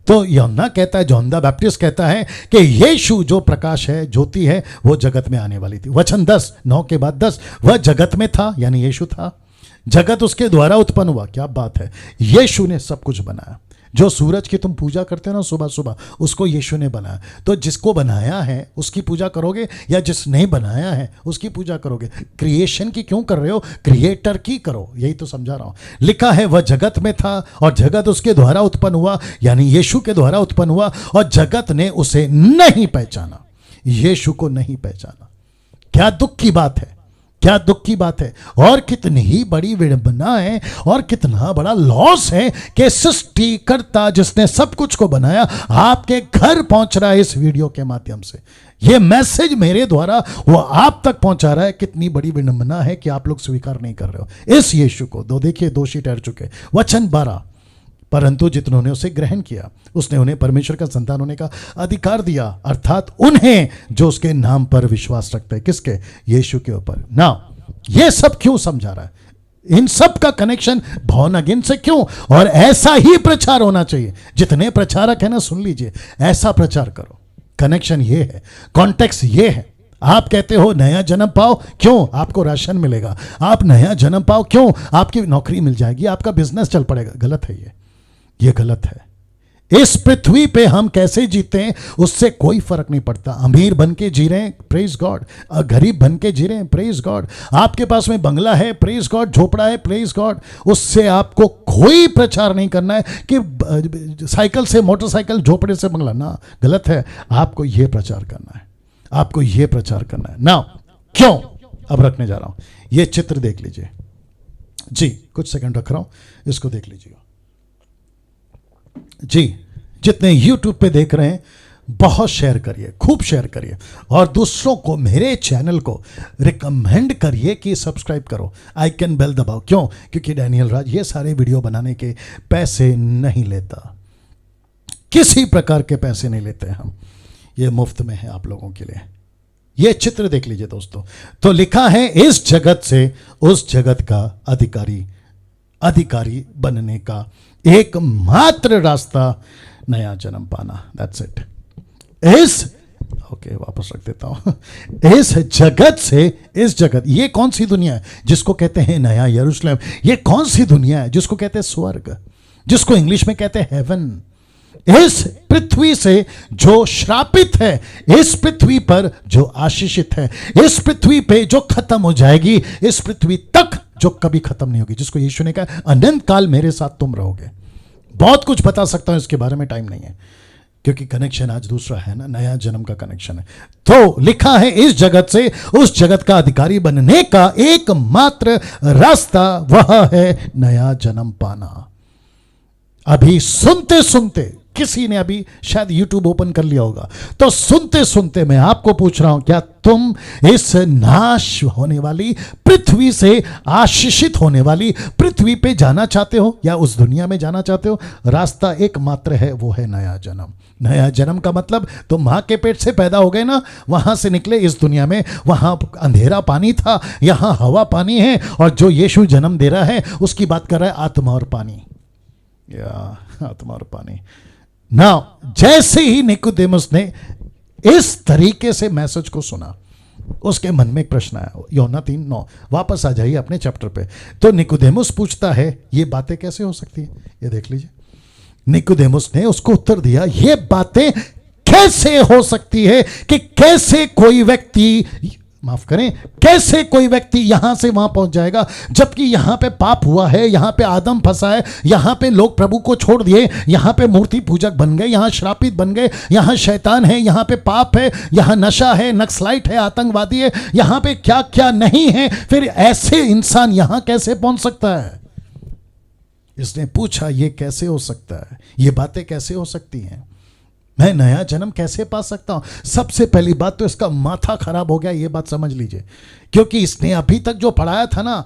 तो यूहन्ना कहता है, जॉन द बैप्टिस्ट कहता है कि यीशु जो प्रकाश है, ज्योति है, वो जगत में आने वाली थी। वचन 10:9 के बाद 10, वह जगत में था, यानी यीशु था, जगत उसके द्वारा उत्पन्न हुआ। क्या बात है, यीशु ने सब कुछ बनाया। जो सूरज की तुम पूजा करते हो ना सुबह सुबह, उसको यीशु ने बनाया। तो जिसको बनाया है उसकी पूजा करोगे या जिस नहीं बनाया है उसकी पूजा करोगे? क्रिएशन की क्यों कर रहे हो, क्रिएटर की करो, यही तो समझा रहा हूं। लिखा है वह जगत में था और जगत उसके द्वारा उत्पन्न हुआ, यानी यीशु के द्वारा उत्पन्न हुआ, और जगत ने उसे नहीं पहचाना, यीशु को नहीं पहचाना। क्या दुख की बात है, क्या दुख की बात है, और कितनी ही बड़ी विडंबना है और कितना बड़ा लॉस है कि सृष्टिकर्ता जिसने सब कुछ को बनाया आपके घर पहुंच रहा है इस वीडियो के माध्यम से। ये मैसेज मेरे द्वारा वो आप तक पहुंचा रहा है। कितनी बड़ी विडंबना है कि आप लोग स्वीकार नहीं कर रहे हो इस यीशु को। देखिए दोषी ठहर चुके। वचन 12, परंतु जितनों उसे ग्रहण किया उसने उन्हें परमेश्वर का संतान होने का अधिकार दिया, अर्थात उन्हें जो उसके नाम पर विश्वास रखते हैं। किसके? यीशु के ऊपर। ना ये सब क्यों समझा रहा है, इन सब का कनेक्शन बॉर्न अगेन से क्यों? और ऐसा ही प्रचार होना चाहिए। जितने प्रचारक है ना, सुन लीजिए, ऐसा प्रचार करो। कनेक्शन ये है, कॉन्टेक्स्ट ये है। आप कहते हो नया जन्म पाओ, क्यों? आपको राशन मिलेगा। आप नया जन्म पाओ, क्यों? आपकी नौकरी मिल जाएगी, आपका बिजनेस चल पड़ेगा। गलत है ये गलत है। इस पृथ्वी पे हम कैसे जीते हैं उससे कोई फर्क नहीं पड़ता। अमीर बन के जी रहे हैं, प्रेज गॉड, गरीब बन के जी रहे हैं, प्रेज गॉड, आपके पास में बंगला है, प्रेज गॉड, झोपड़ा है, प्रेज गॉड, उससे आपको कोई प्रचार नहीं करना है कि साइकिल से मोटरसाइकिल, झोपड़े से बंगला, ना, गलत है। आपको यह प्रचार करना है, आपको यह प्रचार करना है ना। क्यों? अब रखने जा रहा हूं, यह चित्र देख लीजिए जी, कुछ सेकंड रख रहा हूं, इसको देख लीजिए जी। जितने YouTube पे देख रहे हैं बहुत शेयर करिए, खूब शेयर करिए, और दूसरों को, मेरे चैनल को रिकमेंड करिए कि सब्सक्राइब करो, आइकन बेल दबाओ। क्यों? क्योंकि डैनियल राज ये सारे वीडियो बनाने के पैसे नहीं लेता, किसी प्रकार के पैसे नहीं लेते हम, ये मुफ्त में है आप लोगों के लिए। ये चित्र देख लीजिए दोस्तों। तो लिखा है इस जगत से उस जगत का अधिकारी बनने का एकमात्र रास्ता नया जन्म पाना। That's it. वापस रख देता हूं। इस जगत से, इस जगत, ये कौन सी दुनिया है जिसको कहते हैं नया यरूशलेम? ये कौन सी दुनिया है जिसको कहते हैं स्वर्ग, जिसको इंग्लिश में कहते हैं हेवन? इस पृथ्वी से जो श्रापित है, इस पृथ्वी पर जो आशीषित है, इस पृथ्वी पे जो खत्म हो जाएगी, इस पृथ्वी तक जो कभी खत्म नहीं होगी, जिसको यीशु ने कहा अनंत काल मेरे साथ तुम रहोगे। बहुत कुछ बता सकता हूं, इसके बारे में टाइम नहीं है क्योंकि कनेक्शन आज दूसरा है ना, नया जन्म का कनेक्शन है। तो लिखा है इस जगत से उस जगत का अधिकारी बनने का एकमात्र रास्ता वह है नया जन्म पाना। अभी सुनते सुनते किसी ने अभी शायद यूट्यूब ओपन कर लिया होगा। तो सुनते सुनते मैं आपको पूछ रहा हूं, क्या तुम इस नाश होने वाली पृथ्वी से आशीषित होने वाली पृथ्वी पे जाना चाहते हो या उस दुनिया में जाना चाहते हो? रास्ता एकमात्र है, वो है नया जन्म। नया जन्म का मतलब तुम मां के पेट से पैदा हो गए ना, वहां से निकले इस दुनिया में। वहां अंधेरा पानी था, यहां हवा पानी है, और जो यीशु जन्म दे रहा है उसकी बात कर रहा है आत्मा और पानी, या आत्मा और पानी ना। जैसे ही निकोदेमुस ने इस तरीके से मैसेज को सुना, उसके मन में एक प्रश्न आया। यूहन्ना 3:9, वापस आ जाइए अपने चैप्टर पे। तो निकोदेमुस पूछता है ये बातें कैसे हो सकती है? ये देख लीजिए, निकोदेमुस ने उसको उत्तर दिया, ये बातें कैसे हो सकती है कि कैसे कोई व्यक्ति, माफ करें, कैसे कोई व्यक्ति यहां से वहां पहुंच जाएगा, जबकि यहां पे पाप हुआ है, यहां पे आदम फंसा है, यहां पे लोग प्रभु को छोड़ दिए, यहां पे मूर्ति पूजक बन गए, यहां श्रापित बन गए, यहां शैतान है, यहां पे पाप है, यहां नशा है, नक्सलाइट है, आतंकवादी है, यहां पे क्या क्या नहीं है, फिर ऐसे इंसान यहां कैसे पहुंच सकता है? इसने पूछा ये कैसे हो सकता है, ये बातें कैसे हो सकती हैं, मैं नया जन्म कैसे पा सकता हूं? सबसे पहली बात तो इसका माथा खराब हो गया, ये बात समझ लीजिए, क्योंकि इसने अभी तक जो पढ़ाया था ना,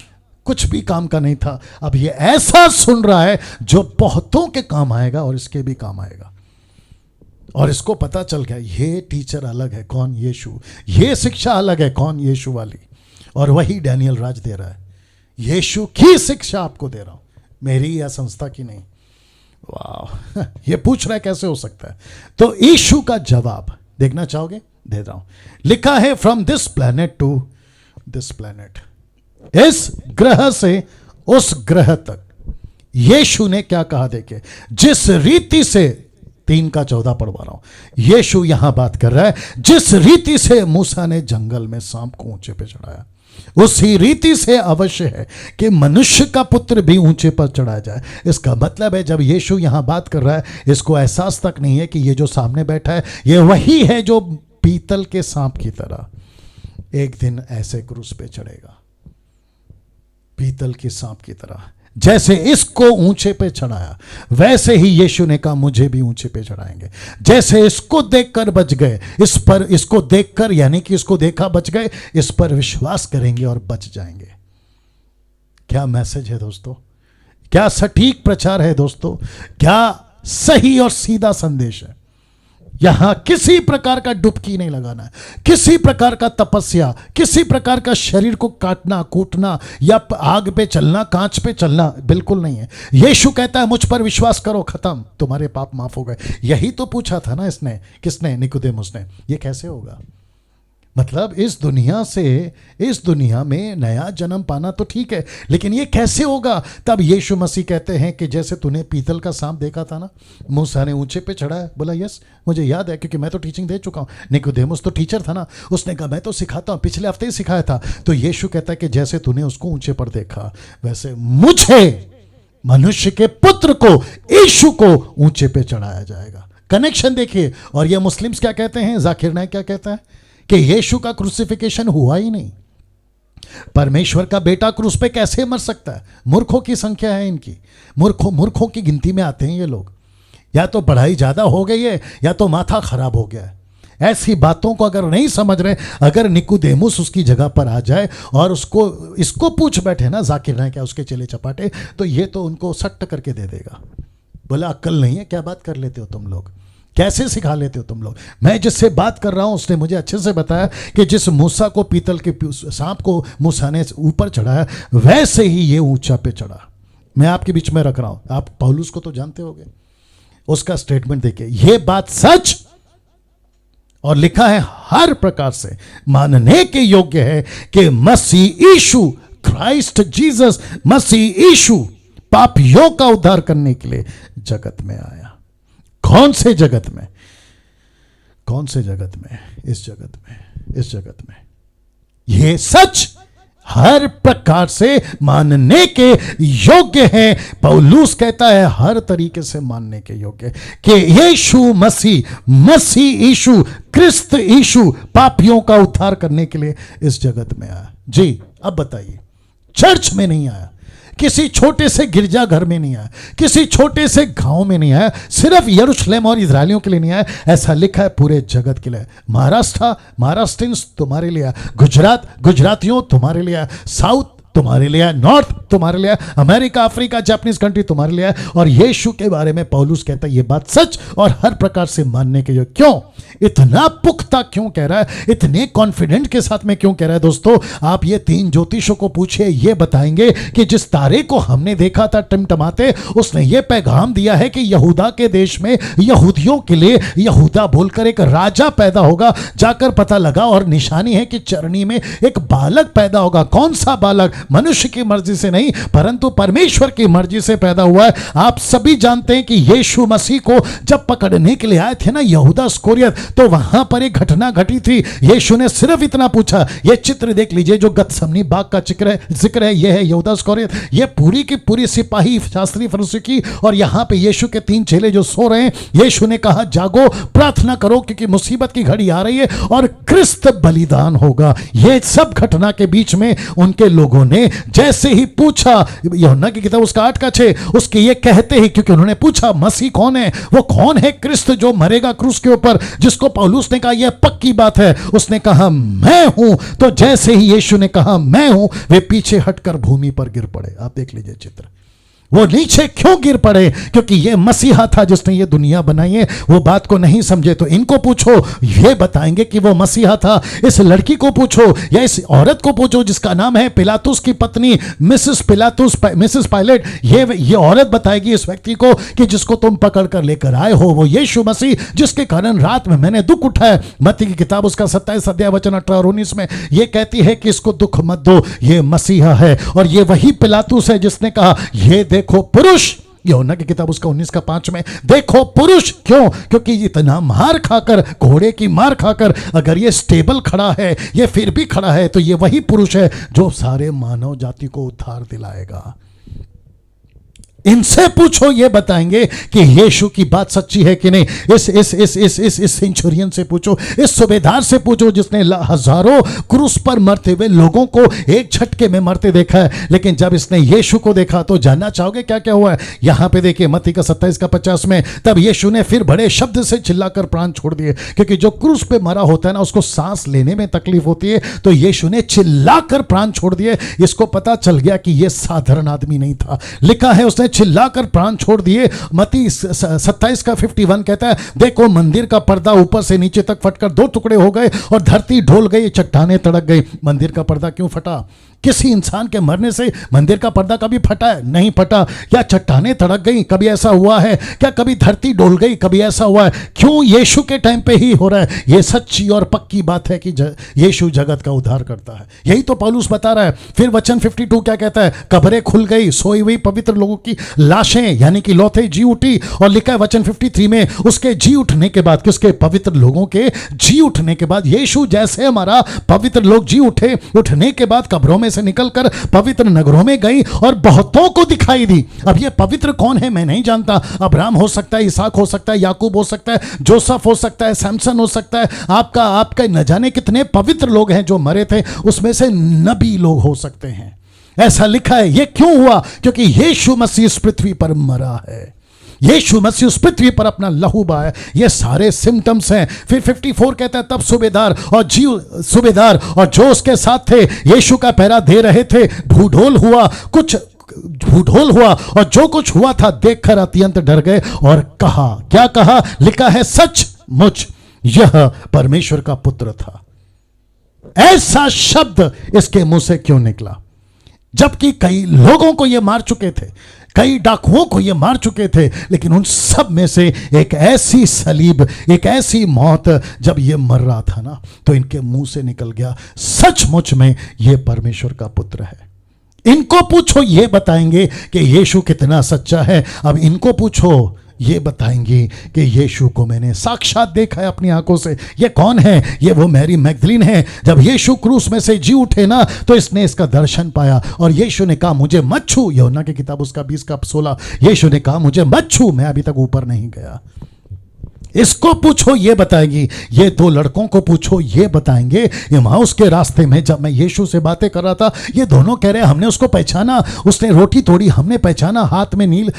कुछ भी काम का नहीं था। अब ये ऐसा सुन रहा है जो बहुतों के काम आएगा और इसके भी काम आएगा। और इसको पता चल गया ये टीचर अलग है, कौन? यीशु। ये शिक्षा अलग है, कौन? यीशु वाली। और वही डैनियल राज दे रहा है, यीशु की शिक्षा आपको दे रहा हूं, मेरी या संस्था की नहीं। वाह, ये पूछ रहा है कैसे हो सकता है? तो यीशु का जवाब देखना चाहोगे? दे रहा हूं। लिखा है from this planet to this planet, इस ग्रह से उस ग्रह तक यीशु ने क्या कहा, देखे जिस रीति से 3:14 पढ़वा रहा हूं। यीशु यहां बात कर रहा है जिस रीति से मूसा ने जंगल में सांप को ऊंचे पे चढ़ाया, उसी रीति से अवश्य है कि मनुष्य का पुत्र भी ऊंचे पर चढ़ाया जाए। इसका मतलब है जब यीशु यहां बात कर रहा है, इसको एहसास तक नहीं है कि ये जो सामने बैठा है ये वही है जो पीतल के सांप की तरह एक दिन ऐसे क्रूस पे चढ़ेगा, पीतल के सांप की तरह। जैसे इसको ऊंचे पे चढ़ाया, वैसे ही यीशु ने कहा मुझे भी ऊंचे पे चढ़ाएंगे। जैसे इसको देखकर बच गए, इस पर, इसको देखकर यानी कि इसको देखा बच गए, इस पर विश्वास करेंगे और बच जाएंगे। क्या मैसेज है दोस्तों? क्या सटीक प्रचार है दोस्तों? क्या सही और सीधा संदेश है? यहां किसी प्रकार का डुबकी नहीं लगाना है, किसी प्रकार का तपस्या, किसी प्रकार का शरीर को काटना कूटना या आग पे चलना, कांच पे चलना बिल्कुल नहीं है। यीशु कहता है मुझ पर विश्वास करो, खत्म, तुम्हारे पाप माफ हो गए। यही तो पूछा था ना इसने, किसने? निकोदेमुस ने। ये कैसे होगा? मतलब इस दुनिया में नया जन्म पाना तो ठीक है, लेकिन ये कैसे होगा? तब यीशु मसीह कहते हैं कि जैसे तूने पीतल का सांप देखा था ना, मूसा ने ऊंचे पे चढ़ाया। बोला यस, मुझे याद है क्योंकि मैं तो टीचिंग दे चुका हूं। निकोदेमुस तो टीचर था ना, उसने कहा मैं तो सिखाता हूं, पिछले हफ्ते ही सिखाया था। तो यीशु कहता है कि जैसे तूने उसको ऊंचे पर देखा, वैसे मुझे, मनुष्य के पुत्र को, यीशु को ऊंचे पे चढ़ाया जाएगा। कनेक्शन देखिए। और ये मुस्लिम्स क्या कहते हैं, जाकिर नाइक क्या कहता है कि यीशु का क्रूसिफिकेशन हुआ ही नहीं, परमेश्वर का बेटा क्रूस पे कैसे मर सकता है? मूर्खों की संख्या है इनकी, मूर्खों की गिनती में आते हैं ये लोग। या तो पढ़ाई ज्यादा हो गई है या तो माथा खराब हो गया है। ऐसी बातों को अगर नहीं समझ रहे, अगर निकोदेमुस उसकी जगह पर आ जाए और इसको पूछ बैठे ना जाकिर नाइक क्या उसके चेले चपाटे, तो ये तो उनको सट्ट करके दे देगा। बोला अक्ल नहीं है, क्या बात कर लेते हो तुम लोग, कैसे सिखा लेते हो तुम लोग? मैं जिससे बात कर रहा हूं उसने मुझे अच्छे से बताया कि जिस मूसा को पीतल के सांप को मूसा ने ऊपर चढ़ाया, वैसे ही ये ऊंचा पे चढ़ा। मैं आपके बीच में रख रहा हूं, आप पौलुस को तो जानते होंगे, उसका स्टेटमेंट देखिए, ये बात सच और लिखा है हर प्रकार से मानने के योग्य है कि मसीह यीशु, क्राइस्ट जीसस, मसीह यीशु पापियों का उद्धार करने के लिए जगत में आया। कौन से जगत में? कौन से जगत में? इस जगत में, इस जगत में। यह सच हर प्रकार से मानने के योग्य है। पौलुस कहता है हर तरीके से मानने के योग्य कि यीशु मसीह यीशु, क्रिस्त यीशु पापियों का उद्धार करने के लिए इस जगत में आया। जी अब बताइए, चर्च में नहीं आया, किसी छोटे से गिरजाघर में नहीं आया, किसी छोटे से गांव में नहीं आया, सिर्फ यरूशलेम और इजरायलियों के लिए नहीं आया, ऐसा लिखा है पूरे जगत के लिए। महाराष्ट्रियंस तुम्हारे लिए, गुजरातियों तुम्हारे लिए, साउथ तुम्हारे लिए, नॉर्थ तुम्हारे लिए, अमेरिका, अफ्रीका, जापानीज कंट्री तुम्हारे लिए। और यीशु के बारे में पौलुस कहता है ये बात सच और हर प्रकार से मानने के लिए। क्यों इतना पुख्ता क्यों कह रहा है, इतने कॉन्फिडेंट के साथ में क्यों कह रहा है? दोस्तों, आप ये 3 ज्योतिषों को पूछिए, ये बताएंगे कि जिस तारे को हमने देखा था टिमटिमाते, उसने ये पैगाम दिया है कि यहूदा के देश में यहूदियों के लिए यहूदा बोलकर एक राजा पैदा होगा। जाकर पता लगा और निशानी है कि चरनी में एक बालक पैदा होगा। कौन सा बालक? मनुष्य की मर्जी से नहीं परंतु परमेश्वर की मर्जी से पैदा हुआ है। आप सभी जानते हैं कि यीशु मसीह को जब पकड़ने के लिए आए थे ना यहूदा इस्करियोत, तो वहां पर एक घटना घटी थी। यीशु ने सिर्फ इतना पूछा, ये चित्र देख लीजिए जो गतसमनी बाग का जिक्र है, ये है यहूदा इस्करियोत। ये पूरी की पूरी सिपाही, शास्त्री, फरीसी की, और यहां पे यीशु के 3 चेले जो सो रहे हैं। यीशु ने कहा जागो, प्रार्थना करो क्योंकि मुसीबत की घड़ी आ रही है और क्रिस्त बलिदान होगा। ये सब घटना के बीच में उनके लोगों ने जैसे ही पूछा, यूहन्ना की किताब उसका 8:6, उसके ये कहते ही, क्योंकि उन्होंने पूछा मसीह कौन है, वो कौन है क्रिस्त जो मरेगा क्रूस के ऊपर, जिसको पौलुस ने कहा यह पक्की बात है, उसने कहा मैं हूं। तो जैसे ही यीशु ने कहा मैं हूं, वे पीछे हटकर भूमि पर गिर पड़े। आप देख लीजिए चित्र। वो नीचे क्यों गिर पड़े? क्योंकि ये मसीहा था जिसने ये दुनिया बनाई है। वो बात को नहीं समझे तो इनको पूछो, ये बताएंगे कि वो मसीहा था। इस लड़की को पूछो या इस औरत को पूछो जिसका नाम है पिलातुस की पत्नी मिसेस पायलट, ये औरत बताएगी इस व्यक्ति को कि जिसको तुम पकड़ कर लेकर आए हो वो यीशु मसीह, जिसके कारण रात में मैंने दुख उठाया। मत्ती की किताब उसका 27 अध्याय वचन 18 और 19 में ये कहती है कि इसको दुख मत दो, ये मसीहा है। और ये वही पिलातुस है जिसने कहा ये देखो पुरुष। यूहन्ना की किताब उसका 19 का 5 में देखो पुरुष। क्यों? क्योंकि इतना मार खाकर, घोड़े की मार खाकर अगर ये स्टेबल खड़ा है, ये फिर भी खड़ा है, तो ये वही पुरुष है जो सारे मानव जाति को उद्धार दिलाएगा। इनसे पूछो, ये बताएंगे कि यीशु की बात सच्ची है कि नहीं। इस सेंचुरियन से पूछो, इस सूबेदार से पूछो जिसने हजारों क्रूस पर मरते हुए लोगों को एक झटके में मरते देखा है। लेकिन जब इसने यीशु को देखा तो जानना चाहोगे क्या क्या हुआ है? यहां पे देखिए मत्ती का 27 का 50 में, तब यीशु ने फिर बड़े शब्द से चिल्लाकर प्राण छोड़ दिए। क्योंकि जो क्रूस पे मरा होता है ना, उसको सांस लेने में तकलीफ होती है, तो यीशु ने चिल्लाकर प्राण छोड़ दिए। इसको पता चल गया कि यह साधारण आदमी नहीं था। लिखा है उसने चिल्लाकर प्राण छोड़ दिए। मत्ती 27 का 51 कहता है देखो मंदिर का पर्दा ऊपर से नीचे तक फटकर 2 टुकड़े हो गए और धरती ढोल गई, चट्टानें तड़क गई। मंदिर का पर्दा क्यों फटा? किसी इंसान के मरने से मंदिर का पर्दा कभी फटा है? नहीं फटा। क्या चट्टानें तड़क गई? कभी ऐसा हुआ है? क्या कभी धरती डोल गई? कभी ऐसा हुआ है? क्यों यीशु के टाइम पे ही हो रहा है? यह सच्ची और पक्की बात है कि यीशु जगत का उद्धार करता है। यही तो पौलुस बता रहा है। फिर वचन 52 क्या कहता है? कब्रें खुल गई, सोई हुई पवित्र लोगों की लाशें यानी कि लौथे जी उठी। और लिखा है वचन 53 में उसके जी उठने के बाद, किसके? पवित्र लोगों के जी उठने के बाद, यीशु जैसे हमारा पवित्र लोग जी उठे, उठने के बाद कब्रों में से निकलकर पवित्र नगरों में गई और बहुतों को दिखाई दी। अब ये पवित्र कौन है मैं नहीं जानता। अब्राहम हो सकता है, इसहाक हो सकता है, याकूब हो सकता है, जोसेफ हो सकता है, सैमसन हो सकता है, आपका न जाने कितने पवित्र लोग हैं जो मरे थे, उसमें से नबी लोग हो सकते हैं। ऐसा लिखा है। ये क्यों हुआ? क्योंकि यीशु मसीह इस पृथ्वी पर मरा है। यीशु मसीह उस पृथ्वी पर अपना लहू बहाया। ये सारे सिम्टम्स हैं। फिर 54 कहता है तब सूबेदार और जो उसके साथ थे यीशु का पहरा दे रहे थे, भूढोल हुआ और जो कुछ हुआ था देखकर अत्यंत डर गए और कहा, क्या कहा? लिखा है सचमुच यह परमेश्वर का पुत्र था। ऐसा शब्द इसके मुंह से क्यों निकला? जबकि कई लोगों को ये मार चुके थे, कई डाकुओं को ये मार चुके थे, लेकिन उन सब में से एक ऐसी सलीब, एक ऐसी मौत, जब ये मर रहा था ना, तो इनके मुंह से निकल गया सचमुच में ये परमेश्वर का पुत्र है। इनको पूछो, ये बताएंगे कि यीशु कितना सच्चा है। अब इनको पूछो, ये बताएंगे कि यीशु को मैंने साक्षात देखा है अपनी आंखों से। ये कौन है? ये वो मैरी मैगदलीन है। जब यीशु क्रूस में से जी उठे ना, तो इसने इसका दर्शन पाया और यीशु ने कहा मुझे मत छू। यूहन्ना की किताब उसका 20 का 16, यीशु ने कहा मुझे मत छू, मैं अभी तक ऊपर नहीं गया। इसको पूछो ये बताएगी, ये दो लड़कों को पूछो ये बताएंगे। इमाउस के रास्ते में जब मैं यीशु से बातें कर रहा था, ये दोनों कह रहे हमने उसको पहचाना, उसने रोटी तोड़ी हमने पहचाना, हाथ में नील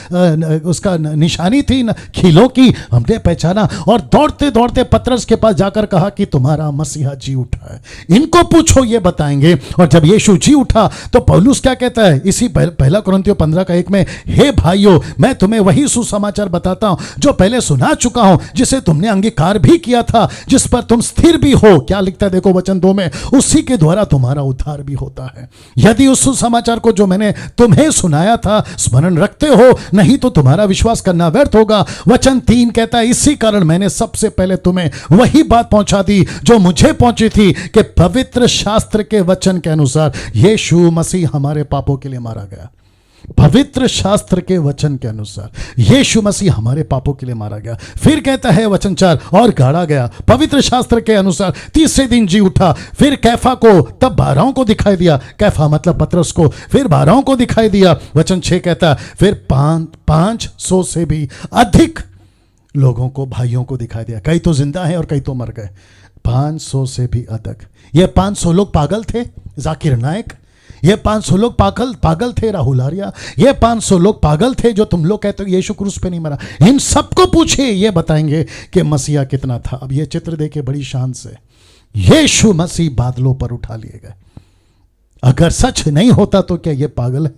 उसका निशानी थी खीलों की, हमने पहचाना। और दौड़ते दौड़ते पतरस के पास जाकर कहा कि तुम्हारा मसीहा जी उठा है, इनको पूछो ये बताएंगे। और जब यीशु जी उठा तो पौलुस क्या कहता है इसी पहला कुरिन्थियों 15:1 में, हे भाइयों मैं तुम्हें वही सुसमाचार बताता हूं जो पहले सुना चुका हूं, जिसे तुमने अंगीकार भी किया था, जिस पर तुम स्थिर भी हो। क्या लिखता है देखो वचन 2 में, उसी के द्वारा तुम्हारा उद्धार भी होता है, यदि उस सुसमाचार को जो मैंने तुम्हें सुनाया था स्मरण रखते हो, नहीं तो तुम्हारा विश्वास करना व्यर्थ होगा। वचन 3 कहता है, इसी कारण मैंने सबसे पहले तुम्हें वही बात पहुंचा दी जो मुझे पहुंची थी, कि पवित्र शास्त्र के वचन के अनुसार यीशु मसीह हमारे पापों के लिए मारा गया। पवित्र शास्त्र के वचन के अनुसार यीशु मसीह हमारे पापों के लिए मारा गया। फिर कहता है वचन 4, और गाड़ा गया, पवित्र शास्त्र के अनुसार तीसरे दिन जी उठा। फिर कैफा को, तब 12 को दिखाई दिया, कैफा मतलब पतरस को, फिर 12 को दिखाई दिया। वचन 6 कहता है, फिर 500 से भी अधिक लोगों को, भाइयों को दिखाई दिया। कई तो जिंदा हैं और कई तो मर गए। 500 से भी अधिक। ये 500 लोग पागल थे, जाकिर नायक। ये 500 लोग पागल थे, राहुल आर्या। ये 500 लोग पागल थे जो तुम लोग कहते हो यीशु क्रूस पे नहीं मरा। इन सबको पूछिए, ये बताएंगे कि मसीहा कितना था। अब ये चित्र देखे बड़ी शान से, यीशु मसीह बादलों पर उठा लिए गए। अगर सच नहीं होता तो क्या ये पागल है?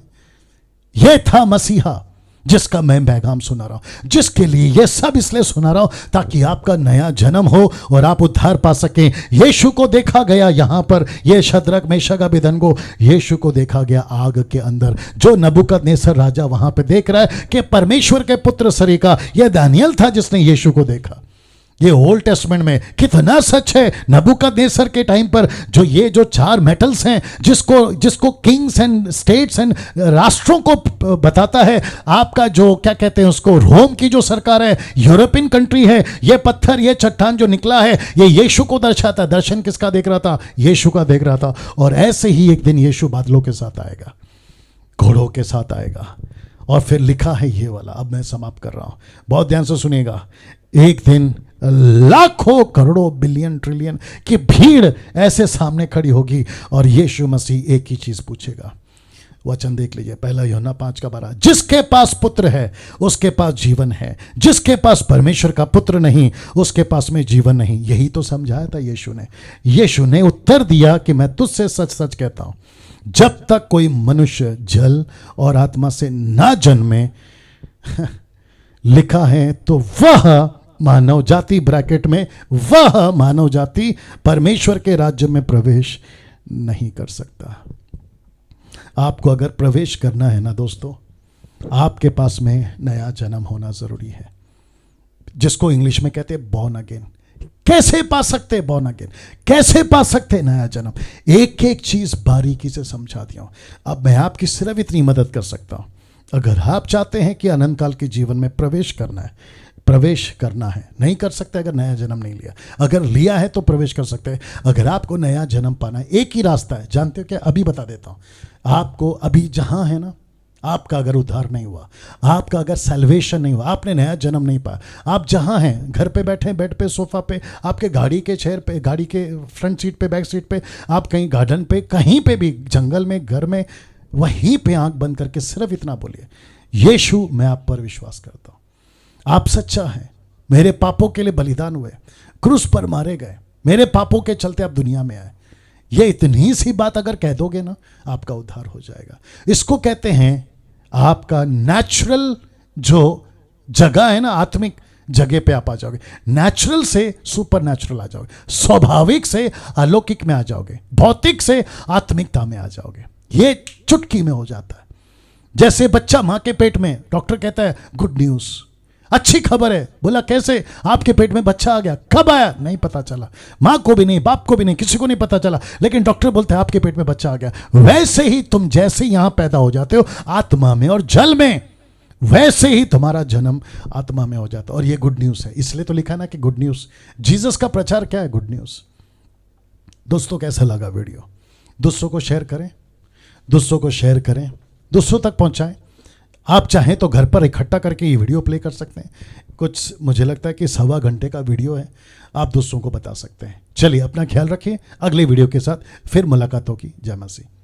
ये था मसीहा जिसका मैं पैगाम सुना रहा हूं, जिसके लिए ये सब इसलिए सुना रहा हूं ताकि आपका नया जन्म हो और आप उद्धार पा सकें। यीशु को देखा गया यहां पर, ये शद्रक मेशक अबेदनगो, यीशु को देखा गया आग के अंदर। जो नबूकदनेस्सर राजा वहां पे देख रहा है कि परमेश्वर के पुत्र सरी का, यह दानियल था जिसने यीशु को देखा। ये ओल्ड टेस्टमेंट में कितना सच है। नबूकदनेस्सर के टाइम पर जो 4 मेटल्स हैं, जिसको किंग्स एंड स्टेट्स एंड राष्ट्रों को बताता है, आपका जो क्या कहते हैं उसको, रोम की जो सरकार है, यूरोपियन कंट्री है, ये पत्थर, ये चट्टान जो निकला है, ये यीशु को दर्शाता है। दर्शन किसका देख रहा था? यीशु का देख रहा था। और ऐसे ही एक दिन यीशु बादलों के साथ आएगा, घोड़ों के साथ आएगा। और फिर लिखा है ये वाला, अब मैं समाप्त कर रहा हूं, बहुत ध्यान से सुनिएगा। एक दिन लाखों करोड़ों बिलियन ट्रिलियन की भीड़ ऐसे सामने खड़ी होगी और यीशु मसीह एक ही चीज पूछेगा। वचन देख लीजिए, 1 यूहन्ना 5:12, जिसके पास पुत्र है उसके पास जीवन है, जिसके पास परमेश्वर का पुत्र नहीं उसके पास में जीवन नहीं। यही तो समझाया था यीशु ने उत्तर दिया कि मैं तुझसे सच सच कहता हूं, जब तक कोई मनुष्य जल और आत्मा से ना जन्मे लिखा है तो वह मानव जाति, ब्रैकेट में वह मानव जाति परमेश्वर के राज्य में प्रवेश नहीं कर सकता। आपको अगर प्रवेश करना है ना दोस्तों, आपके पास में नया जन्म होना जरूरी है, जिसको इंग्लिश में कहते हैं बॉर्न अगेन। कैसे पा सकते बॉर्न अगेन? कैसे पा सकते नया जन्म? एक एक चीज बारीकी से समझा दिया हूं। अब मैं आपकी सिर्फ इतनी मदद कर सकता हूं, अगर आप चाहते हैं कि अनंत काल के जीवन में प्रवेश करना है, नहीं कर सकते अगर नया जन्म नहीं लिया। अगर लिया है तो प्रवेश कर सकते हैं। अगर आपको नया जन्म पाना है, एक ही रास्ता है, जानते हो क्या? अभी बता देता हूं आपको। अभी जहां है ना, आपका अगर उद्धार नहीं हुआ, आपका अगर सैल्वेशन नहीं हुआ, आपने नया जन्म नहीं पाया, आप जहां हैं, घर पे बैठे, बेड पे, सोफा पे, आपके गाड़ी के चेयर पे, गाड़ी के फ्रंट सीट पे, बैक सीट पे, आप कहीं गार्डन पे, कहीं पे भी, जंगल में, घर में, वहीं पे आंख बंद करके सिर्फ इतना बोलिए, यीशु मैं आप पर विश्वास करता हूं, आप सच्चा हैं, मेरे पापों के लिए बलिदान हुए, क्रूस पर मारे गए, मेरे पापों के चलते आप दुनिया में आए। ये इतनी सी बात अगर कह दोगे ना, आपका उद्धार हो जाएगा। इसको कहते हैं आपका नेचुरल जो जगह है ना, आत्मिक जगह पे आप आ जाओगे। नेचुरल से सुपर नेचुरल आ जाओगे, स्वाभाविक से अलौकिक में आ जाओगे, भौतिक से आत्मिकता में आ जाओगे। ये चुटकी में हो जाता है। जैसे बच्चा मां के पेट में, डॉक्टर कहता है गुड न्यूज, अच्छी खबर है। बोला कैसे? आपके पेट में बच्चा आ गया। कब आया? नहीं पता चला, मां को भी नहीं, बाप को भी नहीं, किसी को नहीं पता चला, लेकिन डॉक्टर बोलते हैं आपके पेट में बच्चा आ गया। वैसे ही तुम जैसे यहां पैदा हो जाते हो आत्मा में और जल में, वैसे ही तुम्हारा जन्म आत्मा में हो जाता है। और ये गुड न्यूज है, इसलिए तो लिखा ना कि गुड न्यूज। जीसस का प्रचार क्या है? Good news. दोस्तों कैसा लगा वीडियो? दूसरों को शेयर करें, दूसरों को शेयर करें, दूसरों तक पहुंचाएं। आप चाहें तो घर पर इकट्ठा करके ये वीडियो प्ले कर सकते हैं। कुछ मुझे लगता है कि 1.25 घंटे का वीडियो है, आप दोस्तों को बता सकते हैं। चलिए अपना ख्याल रखिए, अगले वीडियो के साथ फिर मुलाकात होगी। जय मसीह।